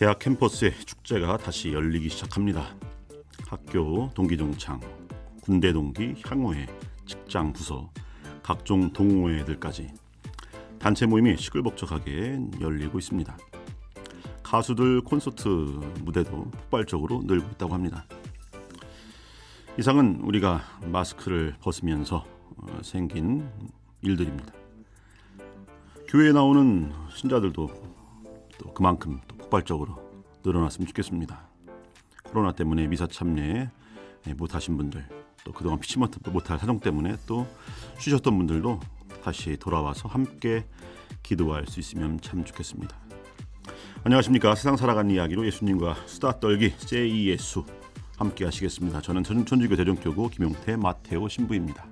대학 캠퍼스의 축제가 다시 열리기 시작합니다. 학교 동기동창, 군대 동기, 향후회, 직장 부서, 각종 동호회들까지 단체 모임이 시끌벅적하게 열리고 있습니다. 가수들 콘서트 무대도 폭발적으로 늘고 있다고 합니다. 이상은 우리가 마스크를 벗으면서 생긴 일들입니다. 교회에 나오는 신자들도 또 그만큼 또 폭발적으로 늘어났으면 좋겠습니다. 코로나 때문에 미사 참여에 못하신 분들, 또 그동안 피치 못할 사정 때문에 또 쉬셨던 분들도 다시 돌아와서 함께 기도할 수 있으면 참 좋겠습니다. 안녕하십니까. 세상 살아가는 이야기로 예수님과 수다 떨기 제2예수 함께 하시겠습니다. 저는 천주교 대전교구 김용태 마테오 신부입니다.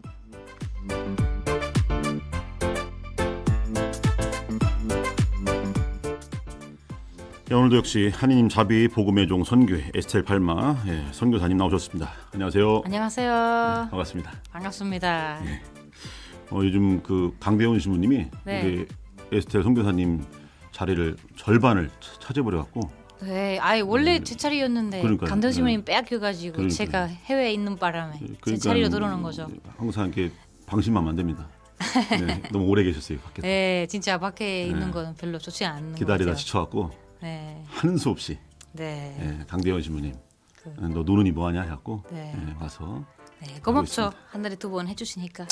오늘도 역시 하느님 자비 복음의 종 선교회 에스텔 팔마 선교사님 나오셨습니다. 안녕하세요. 안녕하세요. 네, 반갑습니다. 반갑습니다. 네. 요즘 그 강대원 신부님이 우리 에스텔 선교사님 자리를 절반을 차지해버려 갖고. 네, 원래 제 자리였는데 강대원 신부님 빼앗겨가지고 제가 해외에 있는 바람에 제 자리로 들어오는 거죠. 항상 이렇게 방심하면 안 됩니다. 네, 너무 오래 계셨어요 밖에서. 네, 진짜 밖에 있는 건 별로 좋지 않는 것 같아요. 기다리다 지쳐갖고. 네. 하는 수 없이 강대원 신부님 너 노는이 뭐하냐 해갖고 와서 고맙죠. 한 달에 2번 해주시니까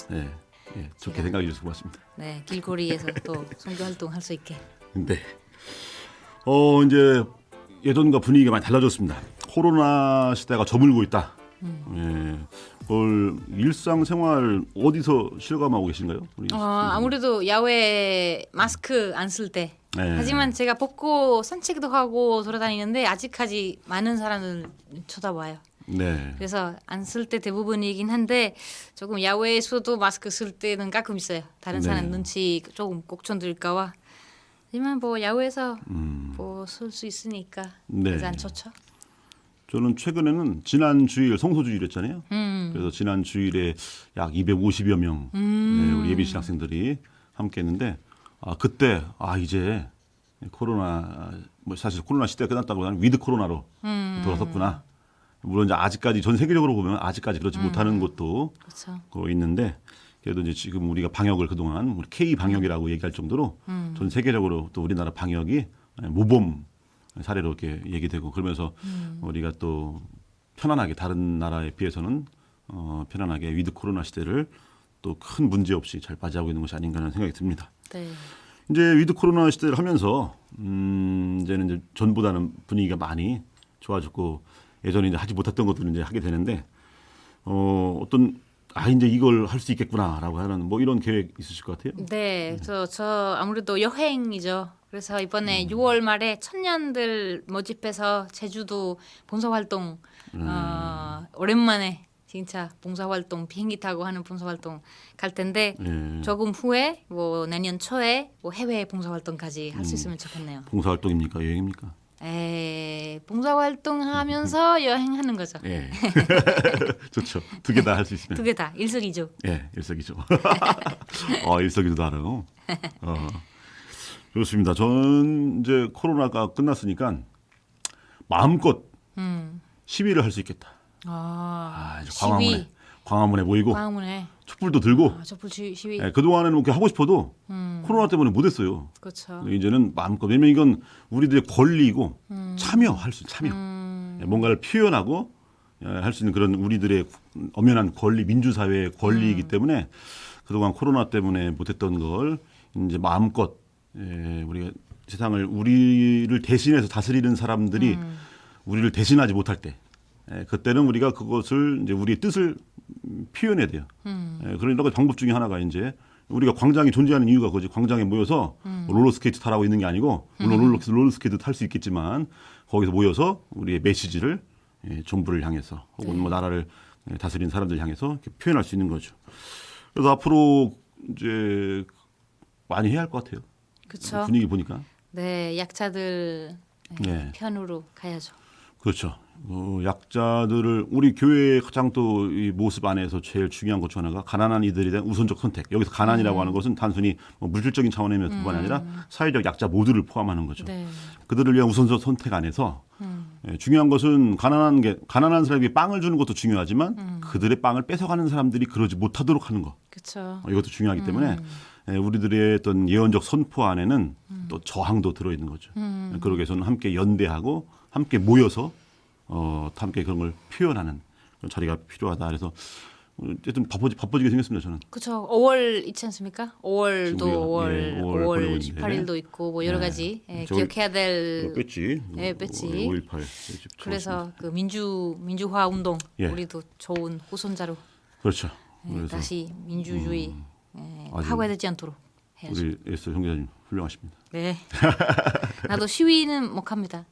좋게 생각해 주셔서 고맙습니다. 네, 길거리에서 또 선교 활동할 수 있게. 근데 이제 예전과 분위기가 많이 달라졌습니다. 코로나 시대가 저물고 있다. 일상생활 어디서 실감하고 계신가요? 아무래도 야외 마스크 안 쓸 때. 하지만 제가 벗고 산책도 하고 돌아다니는데 아직까지 많은 사람들 쳐다봐요. 네. 그래서 안 쓸 때 대부분이긴 한데 조금 야외에서도 마스크 쓸 때는 가끔 있어요. 다른 사람 눈치 조금 걱정될까봐. 하지만 뭐 야외에서 뭐 쓸 수 있으니까 가장 좋죠. 저는 최근에는 지난 주일 성소주일이었잖아요. 그래서 지난 주일에 약 250여 명 우리 예비 신학생들이 함께했는데 그때 이제 코로나 사실 코로나 시대가 끝났다고보다는 위드 코로나로 돌아섰구나. 물론 이제 아직까지 전 세계적으로 보면 아직까지 그렇지 못하는 곳도 있는데 그래도 이제 지금 우리가 방역을 그동안 우리 K 방역이라고 얘기할 정도로 전 세계적으로 또 우리나라 방역이 모범 사례로 이렇게 얘기되고 그러면서 우리가 또 편안하게 다른 나라에 비해서는 편안하게 위드 코로나 시대를 또 큰 문제 없이 잘 맞이하고 있는 것이 아닌가 하는 생각이 듭니다. 네. 이제 위드 코로나 시대를 하면서 이제는 이제 전보다는 분위기가 많이 좋아졌고 예전에 이제 하지 못했던 것들을 이제 하게 되는데 어떤 이제 이걸 할 수 있겠구나라고 하는 뭐 이런 계획 있으실 것 같아요? 네, 저 아무래도 여행이죠. 그래서 이번에 6월 말에 청년들 모집해서 제주도 봉사활동 오랜만에 진짜 봉사활동 비행기 타고 하는 봉사활동 갈 텐데 조금 후에 뭐 내년 초에 뭐 해외 봉사활동까지 할 수 있으면 좋겠네요. 봉사활동입니까? 여행입니까? 봉사활동하면서 여행하는 거죠. 좋죠. 두 개 다 할 수 있으면. 두 개 다 일석이조. 일석이조. 일석이조도 알아요. 좋습니다. 저는 이제 코로나가 끝났으니까 마음껏 시위를 할 수 있겠다. 이제 광화문에 모이고 촛불도 들고 촛불 시위. 그동안에는 그렇게 하고 싶어도 코로나 때문에 못했어요. 그렇죠. 이제는 마음껏 왜냐면 이건 우리들의 권리이고 참여할 수 참여 뭔가를 표현하고 할 수 있는 그런 우리들의 엄연한 권리 민주사회의 권리이기 때문에 그동안 코로나 때문에 못했던 걸 이제 마음껏 우리가 세상을 우리를 대신해서 다스리는 사람들이 우리를 대신하지 못할 때 그때는 우리가 그것을 이제 우리의 뜻을 표현해야 돼요. 그런 방법 중에 하나가 이제 우리가 광장이 존재하는 이유가 그거지. 광장에 모여서 롤러스케이트 타라고 있는 게 아니고 물론 롤러스케이트 탈 수 있겠지만 거기서 모여서 우리의 메시지를 정부를 향해서 혹은 뭐 나라를 다스리는 사람들 향해서 이렇게 표현할 수 있는 거죠. 그래서 앞으로 이제 많이 해야 할 것 같아요. 그렇죠. 분위기 보니까. 네, 약자들 편으로 가야죠. 그렇죠. 약자들을 우리 교회의 가장 또 이 모습 안에서 제일 중요한 것 중 하나가 가난한 이들에 대한 우선적 선택. 여기서 가난이라고 하는 것은 단순히 뭐 물질적인 차원의 뿐만 아니라 사회적 약자 모두를 포함하는 거죠. 네. 그들을 위한 우선적 선택 안에서 중요한 것은 가난한 사람에게 빵을 주는 것도 중요하지만 그들의 빵을 뺏어가는 사람들이 그러지 못하도록 하는 것. 그렇죠. 이것도 중요하기 때문에 우리들의 어떤 예언적 선포 안에는 또 저항도 들어있는 거죠. 그러기 위해서는 함께 연대하고 함께 모여서 함께 그런 걸 표현하는 그런 자리가 필요하다. 그래서 어쨌든 바빠지게 생겼습니다. 저는. 그렇죠. 5월 있지 않습니까? 5월도 지금 우리가, 5월, 예, 5월 5월 보내고 있는데. 18일도 있고 뭐 여러 가지 저기 기억해야 될. 뺐지. 예, 뺐지. 5.18. 그래서 그 민주화 운동 예. 우리도 좋은 후손자로 그렇죠. 예, 그래서 다시 민주주의 아주 파괴되지 않도록 해야죠. 우리 에스 형제님 훌륭하십니다. 네. 나도 시위는 못 합니다.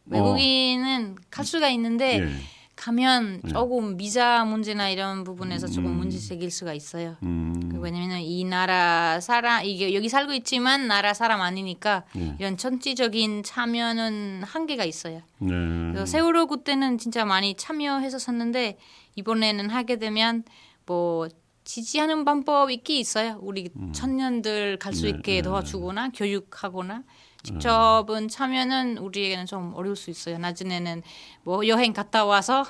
외국인은 갈 수가 있는데 예. 가면 조금 비자 문제나 이런 부분에서 조금 문제 생길 수가 있어요. 왜냐면은 이 나라 사람 이게 여기 살고 있지만 나라 사람 아니니까 이런 전지적인 참여는 한계가 있어요. 네. 그래서 세월호 그때는 진짜 많이 참여해서 샀는데 이번에는 하게 되면 뭐 지지하는 방법 있긴 있어요. 우리 청년들 갈 수 있게 도와주거나 교육하거나 직접은 참여는 우리에게는 좀 어려울 수 있어요. 나중에는 뭐 여행 갔다 와서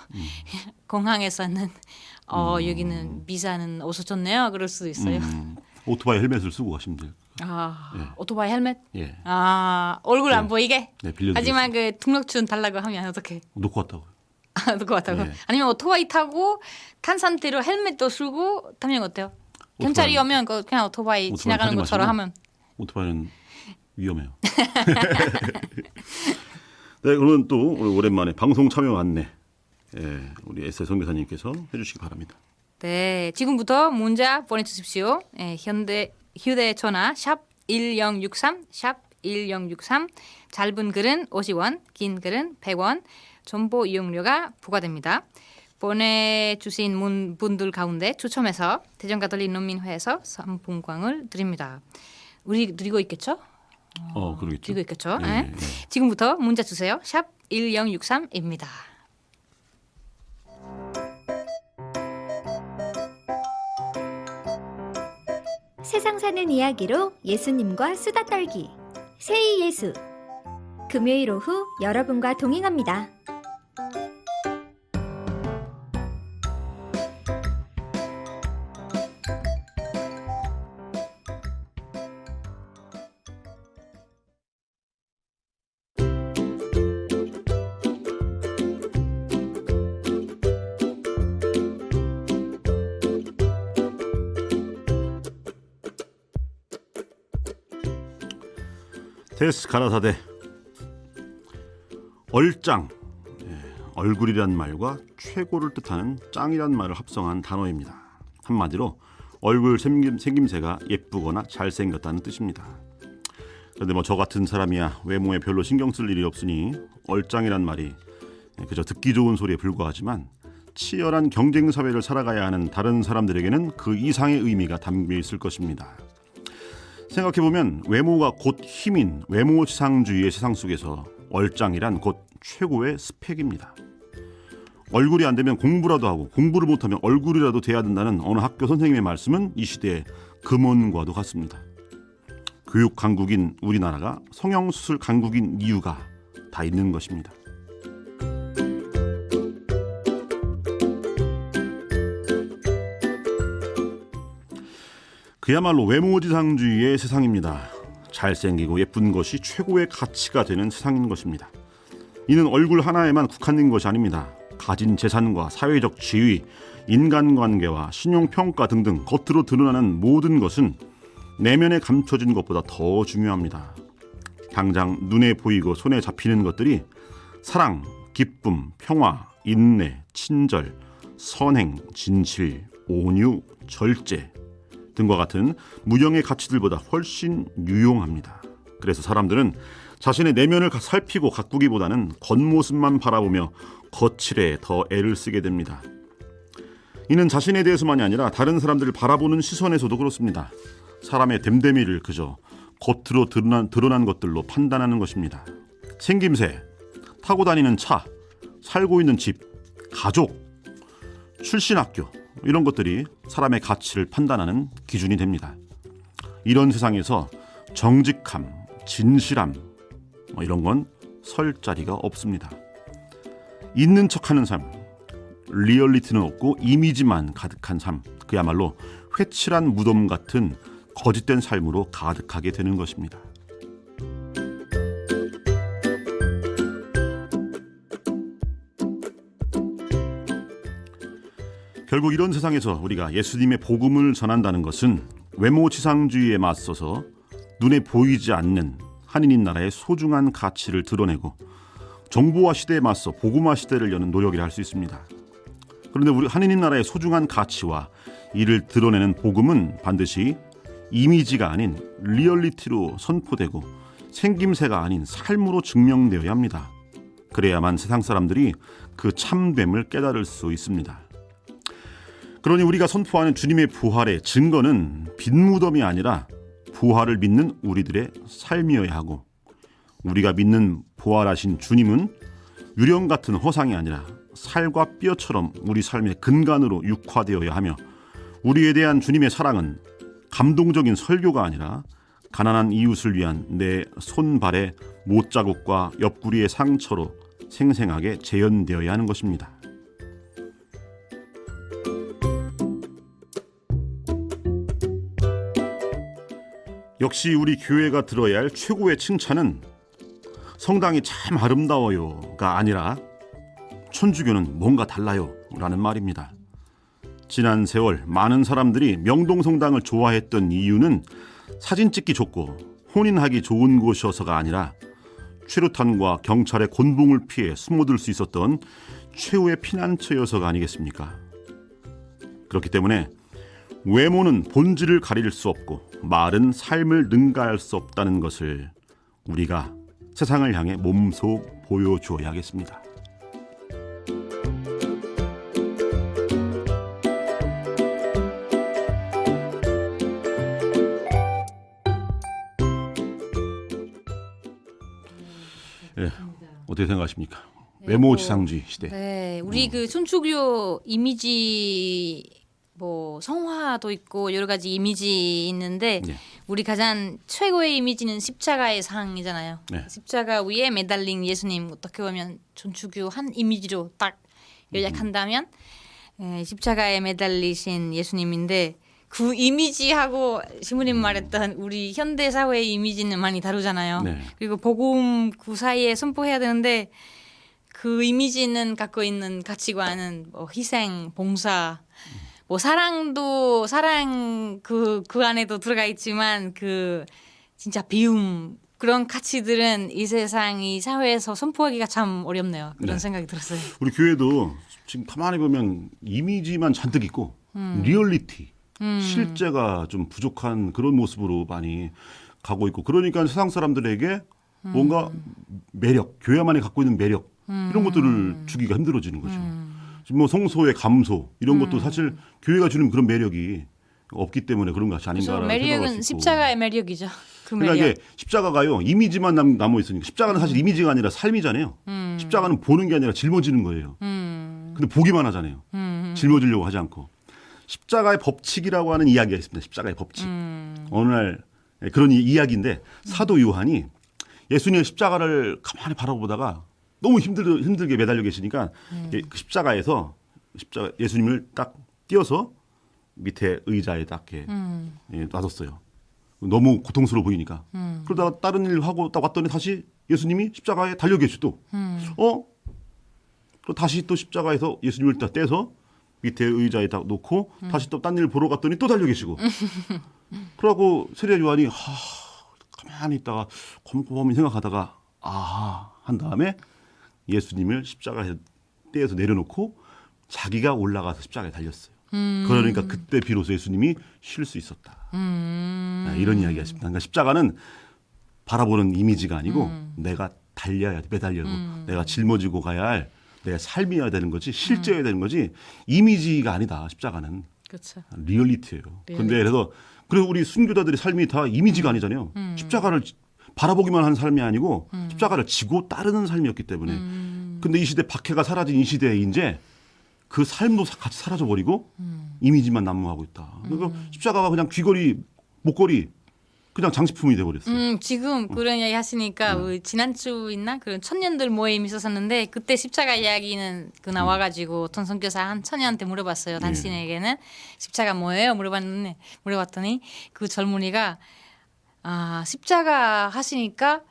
공항에서는 여기는 비자는 없어졌네요. 그럴 수도 있어요. 오토바이 헬멧을 쓰고 가시면 돼요. 오토바이 헬멧? 예. 얼굴 안 보이게? 네, 빌려드리겠습니다. 하지만 그 등록증 달라고 하면 어떻게? 놓고 왔다고요. 놓고 왔다고? 예. 아니면 오토바이 타고 탄 상태로 헬멧도 쓰고 타면 어때요? 경찰이 오면 그냥 오토바이 지나가는 타지 것처럼 마시고. 하면 오토바이는 위험해요. 네, 그러면 또 오랜만에 방송 참여 안내 우리 에스 선교사님께서 해주시기 바랍니다. 네, 지금부터 문자 보내주십시오. 휴대전화 샵 1063, 샵 1063. 짧은 글은 50원, 긴 글은 100원. 정보 이용료가 부과됩니다. 보내주신 분들 가운데 추첨해서 대전가톨릭 농민회에서 상품권을 드립니다. 우리 드리고 있겠죠? 그러겠죠. 드리고 있겠죠? 예, 네. 지금부터 문자 주세요. 샵 1063입니다. 세상 사는 이야기로 예수님과 수다 떨기 세이 예수 금요일 오후 여러분과 동행합니다. 테스 가라사대 얼짱 얼굴이란 말과 최고를 뜻하는 짱이란 말을 합성한 단어입니다. 한마디로 얼굴 생김새가 예쁘거나 잘생겼다는 뜻입니다. 그런데 뭐 저 같은 사람이야 외모에 별로 신경 쓸 일이 없으니 얼짱이란 말이 그저 듣기 좋은 소리에 불과하지만 치열한 경쟁 사회를 살아가야 하는 다른 사람들에게는 그 이상의 의미가 담겨 있을 것입니다. 생각해보면 외모가 곧 힘인 외모지상주의의 세상 속에서 얼짱이란 곧 최고의 스펙입니다. 얼굴이 안 되면 공부라도 하고 공부를 못하면 얼굴이라도 돼야 된다는 어느 학교 선생님의 말씀은 이 시대의 금원과도 같습니다. 교육 강국인 우리나라가 성형수술 강국인 이유가 다 있는 것입니다. 그야말로 외모지상주의의 세상입니다. 잘생기고 예쁜 것이 최고의 가치가 되는 세상인 것입니다. 이는 얼굴 하나에만 국한된 것이 아닙니다. 가진 재산과 사회적 지위, 인간관계와 신용평가 등등 겉으로 드러나는 모든 것은 내면에 감춰진 것보다 더 중요합니다. 당장 눈에 보이고 손에 잡히는 것들이 사랑, 기쁨, 평화, 인내, 친절, 선행, 진실, 온유, 절제 등과 같은 무형의 가치들보다 훨씬 유용합니다. 그래서 사람들은 자신의 내면을 살피고 가꾸기보다는 겉모습만 바라보며 거칠에 더 애를 쓰게 됩니다. 이는 자신에 대해서만이 아니라 다른 사람들을 바라보는 시선에서도 그렇습니다. 사람의 됨됨이를 그저 겉으로 드러난 것들로 판단하는 것입니다. 생김새, 타고 다니는 차, 살고 있는 집, 가족, 출신 학교 이런 것들이 사람의 가치를 판단하는 기준이 됩니다. 이런 세상에서 정직함, 진실함 이런 건 설 자리가 없습니다. 있는 척하는 삶, 리얼리티는 없고 이미지만 가득한 삶, 그야말로 회칠한 무덤 같은 거짓된 삶으로 가득하게 되는 것입니다. 결국 이런 세상에서 우리가 예수님의 복음을 전한다는 것은 외모지상주의에 맞서서 눈에 보이지 않는 한인인 나라의 소중한 가치를 드러내고 정보화 시대에 맞서 복음화 시대를 여는 노력이라 할 수 있습니다. 그런데 우리 한인인 나라의 소중한 가치와 이를 드러내는 복음은 반드시 이미지가 아닌 리얼리티로 선포되고 생김새가 아닌 삶으로 증명되어야 합니다. 그래야만 세상 사람들이 그 참됨을 깨달을 수 있습니다. 그러니 우리가 선포하는 주님의 부활의 증거는 빈무덤이 아니라 부활을 믿는 우리들의 삶이어야 하고, 우리가 믿는 부활하신 주님은 유령 같은 허상이 아니라 살과 뼈처럼 우리 삶의 근간으로 육화되어야 하며, 우리에 대한 주님의 사랑은 감동적인 설교가 아니라 가난한 이웃을 위한 내 손발의 못자국과 옆구리의 상처로 생생하게 재현되어야 하는 것입니다. 역시 우리 교회가 들어야 할 최고의 칭찬은 성당이 참 아름다워요가 아니라 천주교는 뭔가 달라요 라는 말입니다. 지난 세월 많은 사람들이 명동성당을 좋아했던 이유는 사진 찍기 좋고 혼인하기 좋은 곳이어서가 아니라 최루탄과 경찰의 곤봉을 피해 숨어들 수 있었던 최후의 피난처여서가 아니겠습니까? 그렇기 때문에 외모는 본질을 가릴 수 없고 말은 삶을 능가할 수 없다는 것을 우리가 세상을 향해 몸소 보여주어야겠습니다. 네, 어떻게 생각하십니까? 외모지상주의 시대. 네, 우리 그 천주교 이미지 뭐 성화도 있고 여러 가지 이미지 있는데 네. 우리 가장 최고의 이미지는 십자가의 상이잖아요. 네. 십자가 위에 매달린 예수님, 어떻게 보면 천주교 한 이미지로 딱 요약한다면 십자가에 매달리신 예수님인데, 그 이미지하고 신부님 말했던 우리 현대 사회의 이미지는 많이 다르잖아요. 네. 그리고 복음 그 사이에 선포해야 되는데 그 이미지는 갖고 있는 가치관은 뭐 희생, 봉사, 뭐 사랑도 사랑 그 안에도 들어가 있지만 그 진짜 비움, 그런 가치들은 이 세상 이 사회에서 선포하기가 참 어렵네요. 그런 네. 생각이 들었어요. 우리 교회도 지금 가만히 보면 이미지만 잔뜩 있고 리얼리티, 실제가 좀 부족한 그런 모습으로 많이 가고 있고, 그러니까 세상 사람들에게 뭔가 매력, 교회만이 갖고 있는 매력 이런 것들을 주기가 힘들어지는 거죠. 지금 뭐 성소의 감소 이런 것도 사실 교회가 주는 그런 매력이 없기 때문에 그런 것이 아닌가라는 생각을 매력은 했고. 십자가의 매력이죠. 그 그러니까 매력. 이게 십자가가요 이미지만 남아 있으니까, 십자가는 사실 이미지가 아니라 삶이잖아요. 십자가는 보는 게 아니라 짊어지는 거예요. 근데 보기만 하잖아요. 짊어지려고 하지 않고. 십자가의 법칙이라고 하는 이야기가 있습니다. 십자가의 법칙. 어느 날 그런 이야기인데 사도 요한이 예수님의 십자가를 가만히 바라보다가 너무 힘들게 매달려 계시니까 그 십자가 예수님을 딱 띄어서 밑에 의자에 딱 이렇게 놔뒀어요. 너무 고통스러워 보이니까. 그러다가 다른 일 하고 딱 왔더니 다시 예수님이 십자가에 달려 계시 또. 그리고 다시 또 십자가에서 예수님을 딱 떼서 밑에 의자에 딱 놓고 다시 또 딴 일 보러 갔더니 또 달려 계시고. 그러고 세례 요한이 가만히 있다가 곰곰이 생각하다가 한 다음에 예수님을 십자가에 떼어서 내려놓고 자기가 올라가서 십자가에 달렸어요. 그러니까 그때 비로소 예수님이 쉴 수 있었다. 이런 이야기가 있습니다. 그러니까 십자가는 바라보는 이미지가 아니고 내가 달려야 돼, 매달려고 내가 짊어지고 가야 할 내 삶이어야 되는 거지, 실제여야 되는 거지, 이미지가 아니다. 십자가는 그렇죠. 리얼리티예요. 그런데 그래서 우리 순교자들의 삶이 다 이미지가 아니잖아요. 십자가를 바라보기만 하는 삶이 아니고 십자가를 지고 따르는 삶이었기 때문에. 근데 이 시대 박해가 사라진 이 시대에 이제 그 삶도 같이 사라져버리고 이미지만 난무하고 있다. 그러니까 십자가가 그냥 귀걸이, 목걸이 그냥 장식품이 돼버렸어요. 지금 그런 이야기 하시니까 우리 지난주 있나 그런 천년들 모임 있었었는데 그때 십자가 이야기는 그 나와가지고 어떤 선교사 한 처녀한테 물어봤어요. 당신에게는 십자가 뭐예요? 물어봤더니 그 젊은이가 십자가 하시니까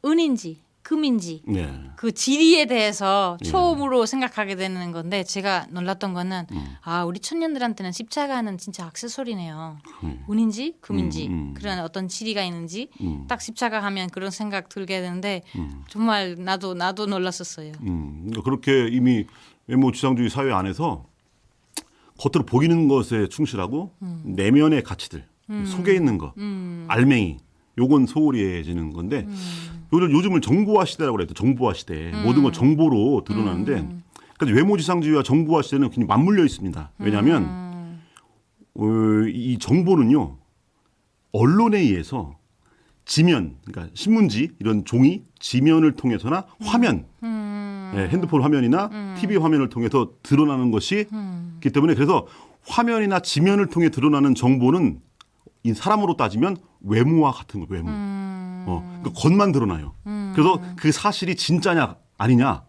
은인지 금인지 네. 그 지리에 대해서 처음으로 생각하게 되는 건데 제가 놀랐던 거는 우리 청년들한테는 십자가는 진짜 액세서리네요. 은인지 금인지 그런 어떤 지리가 있는지 딱 십자가 하면 그런 생각 들게 되는데 정말 나도 놀랐었어요. 그러니까 그렇게 이미 외모 지상주의 사회 안에서 겉으로 보이는 것에 충실하고 내면의 가치들 속에 있는 거 알맹이 요건 소홀해지는 건데 요즘을 정보화 시대라고 그래요. 정보화 시대. 모든 건 정보로 드러나는데 그래서 외모지상주의와 정보화 시대는 굉장히 맞물려 있습니다. 왜냐하면 이 정보는요. 언론에 의해서 지면, 그러니까 신문지 이런 종이 지면을 통해서나 화면, 핸드폰 화면이나 TV 화면을 통해서 드러나는 것이기 때문에 그래서 화면이나 지면을 통해 드러나는 정보는 이 사람으로 따지면 외모와 같은 거예요. 외모. 그러니까 겉만 드러나요. 그래서 그 사실이 진짜냐 아니냐,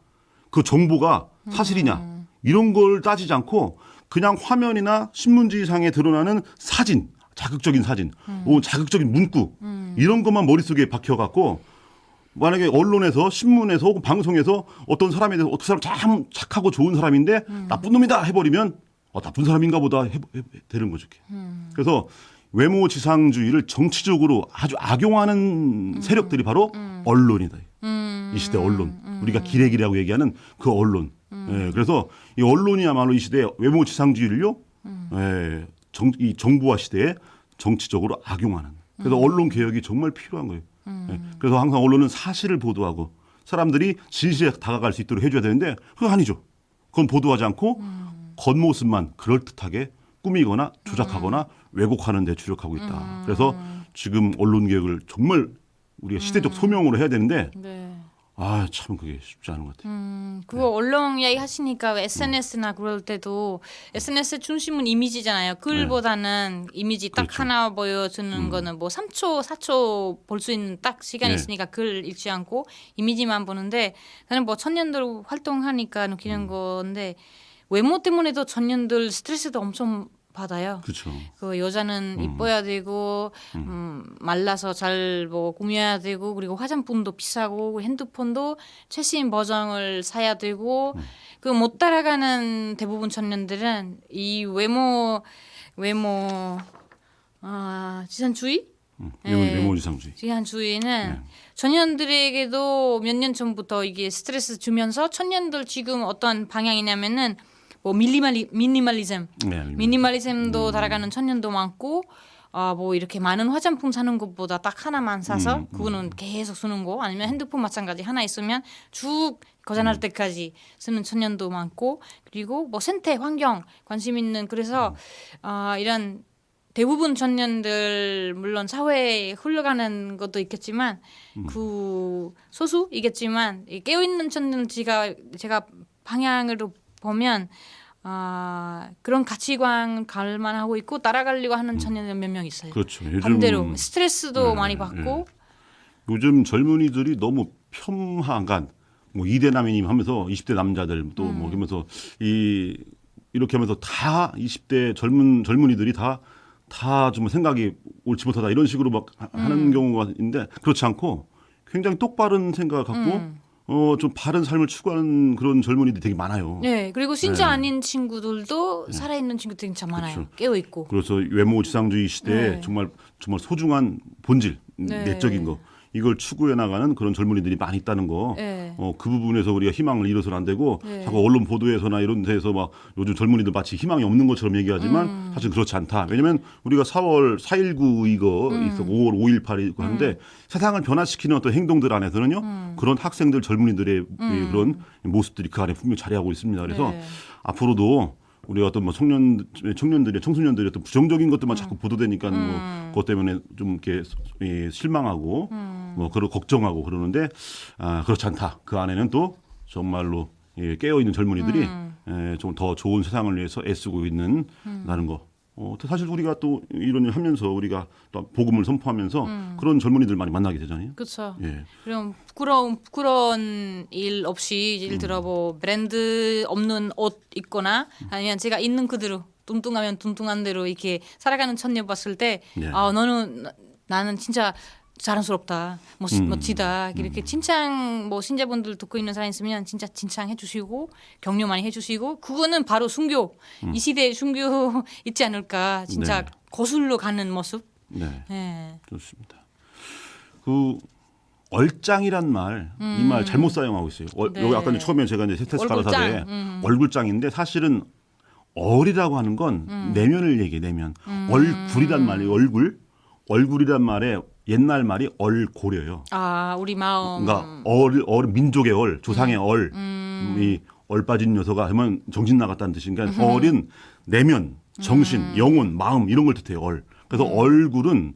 그 정보가 사실이냐 이런 걸 따지지 않고 그냥 화면이나 신문지상에 드러나는 사진, 자극적인 사진, 자극적인 문구 이런 것만 머릿속에 박혀갖고 만약에 언론에서 신문에서 혹은 방송에서 어떤 사람에 대해서 어떤 사람 참 착하고 좋은 사람인데 나쁜 놈이다 해버리면 나쁜 사람인가 보다 되는 거죠. 그래서 외모 지상주의를 정치적으로 아주 악용하는 세력들이 바로 언론이다. 이 시대 언론. 우리가 기레기라고 얘기하는 그 언론. 그래서 이 언론이야말로 이 시대의 외모 지상주의를요. 이 정부화 시대에 정치적으로 악용하는. 그래서 언론 개혁이 정말 필요한 거예요. 그래서 항상 언론은 사실을 보도하고 사람들이 진실에 다가갈 수 있도록 해줘야 되는데 그건 아니죠. 그건 보도하지 않고 겉모습만 그럴듯하게 꾸미거나 조작하거나 왜곡하는 데 주력하고 있다. 그래서 지금 언론 개혁을 정말 우리가 시대적 소명으로 해야 되는데 참 그게 쉽지 않은 것 같아요. 그거 언론 이야기 하시니까 SNS나 그럴 때도 SNS 중심은 이미지잖아요. 글보다는 이미지 딱 그렇죠. 하나 보여주는 거는 뭐 3초, 4초 볼 수 있는 딱 시간이 있으니까 글 읽지 않고 이미지만 보는데 저는 뭐 청년들 활동하니까 느끼는 건데 외모 때문에도 청년들 스트레스도 엄청 받아요. 그렇죠. 그 여자는 이뻐야 되고 말라서 잘 뭐 꾸며야 되고 그리고 화장품도 비싸고 핸드폰도 최신 버전을 사야 되고 그 못 따라가는 대부분 청년들은 이 외모 지산주의? 외모 지상주의. 지산주의는 청년들에게도 몇 년 전부터 이게 스트레스 주면서 청년들 지금 어떤 방향이냐면은 뭐 미니멀리즘도 따라가는 청년도 많고 뭐 이렇게 많은 화장품 사는 것보다 딱 하나만 사서 그거는 계속 쓰는 거 아니면 핸드폰 마찬가지 하나 있으면 쭉 고장날 때까지 쓰는 청년도 많고 그리고 뭐 생태 환경 관심 있는 그래서 이런 대부분 청년들 물론 사회에 흘러가는 것도 있겠지만 그 소수이겠지만 깨어있는 청년 제가 방향으로 보면 그런 가치관 갈만하고 있고 따라가려고 하는 청년들 몇 명 있어요. 그렇죠. 요즘, 반대로 스트레스도 많이 받고 요즘 젊은이들이 너무 폄하한 뭐 이대남이님 하면서 20대 남자들 또 뭐 그러면서 이렇게 하면서 다 20대 젊은이들이 다 좀 생각이 옳지 못하다 이런 식으로 막 하는 경우가 있는데 그렇지 않고 굉장히 똑바른 생각을 갖고 좀 바른 삶을 추구하는 그런 젊은이들이 되게 많아요. 네, 그리고 신자 아닌 친구들도 살아있는 친구들이 참 많아요. 그렇죠. 깨어 있고. 그래서 외모 지상주의 시대에 정말 소중한 본질, 내적인 거 이걸 추구해 나가는 그런 젊은이들이 많이 있다는 거. 그 부분에서 우리가 희망을 잃어서는 안 되고 자꾸 언론 보도에서나 이런 데서 막 요즘 젊은이들 마치 희망이 없는 것처럼 얘기하지만 사실 그렇지 않다. 왜냐하면 우리가 4월 4.19 이거 있어 5월 5.18 이거 하는데 세상을 변화시키는 어떤 행동들 안에서는요 그런 학생들 젊은이들의 그런 모습들이 그 안에 분명히 자리하고 있습니다. 그래서 앞으로도 우리 어떤 뭐 청년들이 청소년들이 어떤 부정적인 것들만 자꾸 보도되니까 뭐 그것 때문에 좀 이렇게 실망하고 뭐 그런 걱정하고 그러는데 그렇지 않다. 그 안에는 또 정말로 깨어 있는 젊은이들이 좀 더 좋은 세상을 위해서 애쓰고 있는 라는 거. 사실 우리가 또 이런 일 하면서 우리가 또 복음을 선포하면서 그런 젊은이들 많이 만나게 되잖아요. 그렇죠. 예. 그럼 부끄러운 일 없이 예를 들어 뭐 브랜드 없는 옷 입거나 아니면 제가 있는 그대로 뚱뚱하면 뚱뚱한 대로 이렇게 살아가는 천녀 봤을 때 예. 나는 진짜 자랑스럽다, 멋지다 이렇게 칭찬 뭐 신자분들 듣고 있는 사람 있으면 진짜 칭찬해 주시고 격려 많이 해주시고 그거는 바로 순교 이 시대의 순교 있지 않을까 진짜 네. 거슬러 가는 모습. 네. 네. 좋습니다. 그 얼짱이란 말, 이 말 잘못 사용하고 있어요. 네. 여기 아까 처음에 제가 이제 세테스 얼굴짱. 가라사대 얼굴짱인데 사실은 얼이라고 하는 건 내면을 얘기해. 내면. 얼굴이란 말이 얼굴이란 말에 옛날 말이 얼고려요. 우리 마음. 그러니까 민족의 조상의 이 얼빠진 녀석아 하면 정신 나갔다는 뜻인가. 얼은 내면, 정신, 영혼, 마음 이런 걸 뜻해요. 그래서 얼굴은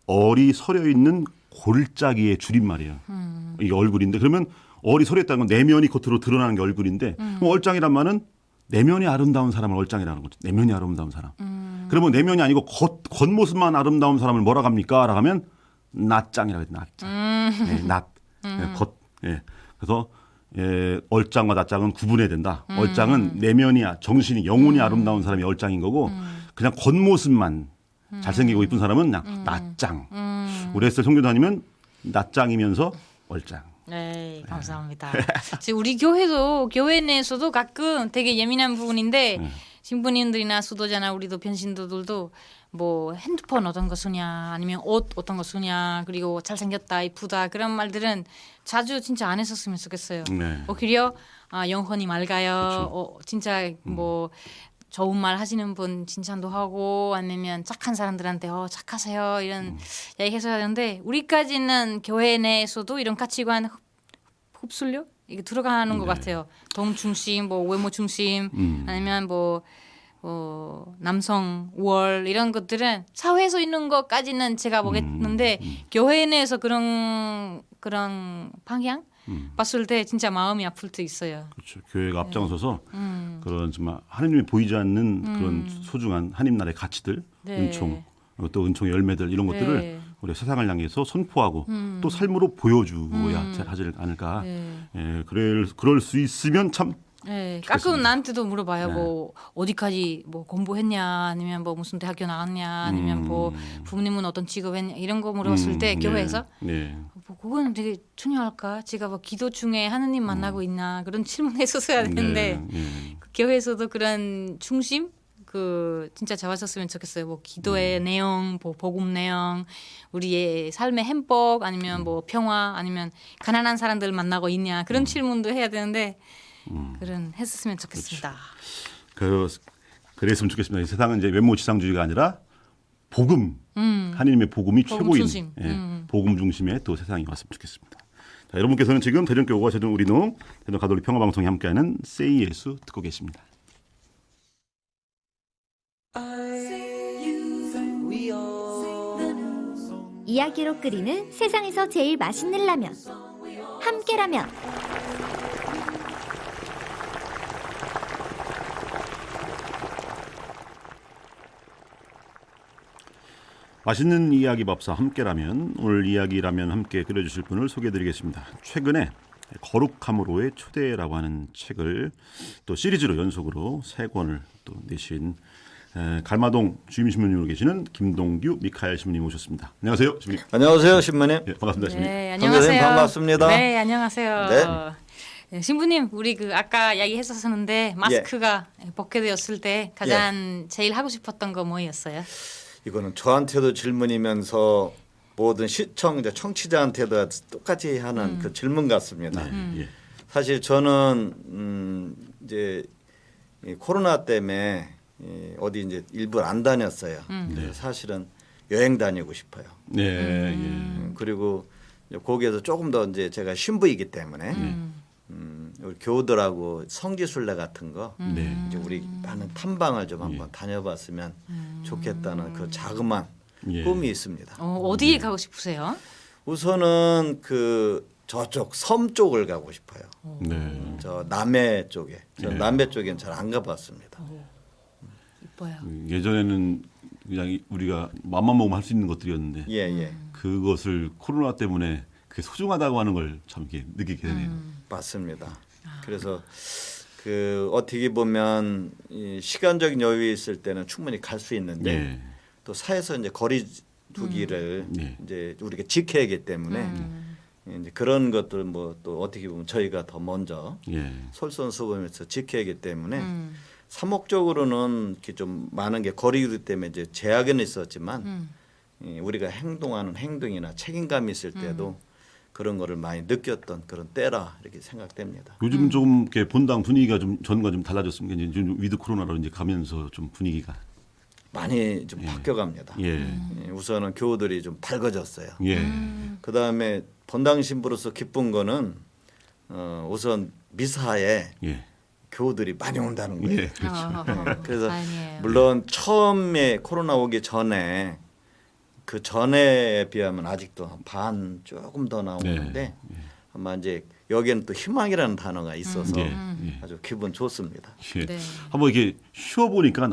얼이 서려 있는 골짜기의 줄임말이에요. 이게 얼굴인데 그러면 얼이 서려 있다는 건 내면이 겉으로 드러나는 게 얼굴인데 얼짱이란 말은 내면이 아름다운 사람을 얼짱이라는 거죠. 내면이 아름다운 사람. 그러면 내면이 아니고 겉모습만 아름다운 사람을 뭐라 합니까? 라고 하면 낯짱이라고 해요. 낯짱. 네, 낯. 겉. 그래서 얼짱과 낯짱은 구분해야 된다. 얼짱은 내면이 정신이 영혼이 아름다운 사람이 얼짱인 거고 그냥 겉모습만 잘생기고 이쁜 사람은 그냥 낯짱. 우리 에스겔 선교사님은 낯짱이면서 얼짱. 네, 감사합니다. 지금 우리 교회 내에서도 가끔 되게 예민한 부분인데 신부님들이나 수도자나 우리도 변신도들도 뭐 핸드폰 어떤 거 쓰냐 아니면 옷 어떤 거 쓰냐 그리고 잘생겼다 이쁘다 그런 말들은 자주 진짜 안 했었으면 좋겠어요. 네. 오히려 영혼이 맑아요. 진짜 뭐 좋은 말 하시는 분 칭찬도 하고 아니면 착한 사람들한테 착하세요 이런 얘기해서 하는데 우리까지는 교회 내에서도 이런 가치관 흡수력 이게 들어가는 것 같아요. 돈 중심, 뭐 외모 중심 아니면 뭐 남성 우월 이런 것들은 사회에서 있는 것까지는 제가 보겠는데 교회 내에서 그런 방향 봤을 때 진짜 마음이 아플 때 있어요. 그렇죠. 교회가 앞장서서 그런 정말 하느님이 보이지 않는 그런 소중한 하나님 나라의 가치들, 네. 은총, 또 은총의 열매들 이런 것들을 네. 우리가 세상을 향해서 선포하고 또 삶으로 보여주어야 하지 않을까. 네. 그럴 수 있으면 참. 네, 좋겠습니다. 가끔 나한테도 물어봐요. 네. 뭐 어디까지 뭐 공부했냐, 아니면 뭐 무슨 대학교 나갔냐, 아니면 뭐 부모님은 어떤 직업했냐 이런 거 물어봤을 때 교회에서 뭐 그거는 되게 중요할까? 제가 뭐 기도 중에 하느님 만나고 있나 그런 질문했었어야 되는데 그 교회에서도 그런 중심 그 진짜 잡았었으면 좋겠어요. 뭐 기도의 내용, 뭐 복음 내용, 우리의 삶의 행복 아니면 뭐 평화 아니면 가난한 사람들 만나고 있냐 그런 질문도 해야 되는데. 그런 했었으면 좋겠습니다. 그랬으면 좋겠습니다. 이 세상은 이제 외모지상주의가 아니라 복음, 하나님의 복음이 복음 최고인 중심. 복음 중심의 또 세상이 왔으면 좋겠습니다. 자, 여러분께서는 지금 대전교회와 대전 우리농, 대전 가톨릭 평화방송이 함께하는 세이 예수 듣고 계십니다. 이야기로 끓이는 세상에서 제일 맛있는 라면. 함께라면. 맛있는 이야기 밥사 함께라면 오늘 이야기라면 함께 끓여주실 분을 소개해드리겠습니다. 최근에 거룩함으로의 초대라고 하는 책을 또 시리즈로 연속으로 3권을 또 내신 갈마동 주임신부님으로 계시는 김동규 미카엘 신부님 오셨습니다. 안녕하세요, 신부님. 안녕하세요, 신부님. 네, 반갑습니다, 신부님. 네, 선생님 안녕하세요. 반갑습니다. 네, 안녕하세요. 네. 네, 신부님, 우리 그 아까 이야기했었는데 마스크가 벗겨졌을 때 가장 제일 하고 싶었던 거 뭐였어요? 이거는 저한테도 질문이면서 모든 시청자, 청취자한테도 똑같이 하는 그 질문 같습니다. 예. 사실 저는 이제 이 코로나 때문에 어디 이제 일부러 안 다녔어요. 사실은 여행 다니고 싶어요. 네, 그리고 이제 거기에서 조금 더 이제 제가 신부이기 때문에 우리 교우들하고 성지순례 같은 거 네. 이제 우리 많은 탐방을 좀 한번 다녀봤으면 좋겠다는 그 자그마한 예. 꿈이 있습니다. 어디에 가고 싶으세요? 우선은 그 저쪽 섬 쪽을 가고 싶어요. 네. 저 남해 쪽에. 저 예. 남해 쪽엔 잘 안 가봤습니다. 이뻐요. 예전에는 그냥 우리가 맘만 먹으면 할 수 있는 것들이었는데 예, 예. 그것을 코로나 때문에 그게 소중하다고 하는 걸 참 이렇게 느끼게 되네요. 맞습니다. 그래서 그 어떻게 보면 이 시간적인 여유 있을 때는 충분히 갈 수 있는데 예. 또 사회에서 이제 거리 두기를 예. 이제 우리가 지켜야 하기 때문에 이제 그런 것들 뭐 또 어떻게 보면 저희가 더 먼저 예. 솔선수범해서 지켜야 하기 때문에 사목적으로는 이렇게 좀 많은 게 거리두기 때문에 이제 제약은 있었지만 우리가 행동하는 행동이나 책임감이 있을 때도 그런 거를 많이 느꼈던 그런 때라 이렇게 생각됩니다. 요즘 좀 이렇게 본당 분위기가 좀 전과 좀 달라졌습니까? 이제 좀 위드 코로나로 이제 가면서 좀 분위기가 많이 좀 바뀌어갑니다. 예. 우선은 교우들이 좀 밝아졌어요. 예. 그 다음에 본당 신부로서 기쁜 거는 우선 미사에 예. 교우들이 많이 온다는 거예요. 예. 그래서 다행이에요. 물론 처음에 코로나 오기 전에 그 전에 비하면 아직도 한 반 조금 더 나오는데 아마 이제 여기는 또 희망이라는 단어가 있어서 예. 아주 기분 좋습니다. 예. 네. 한번 이렇게 쉬어 보니까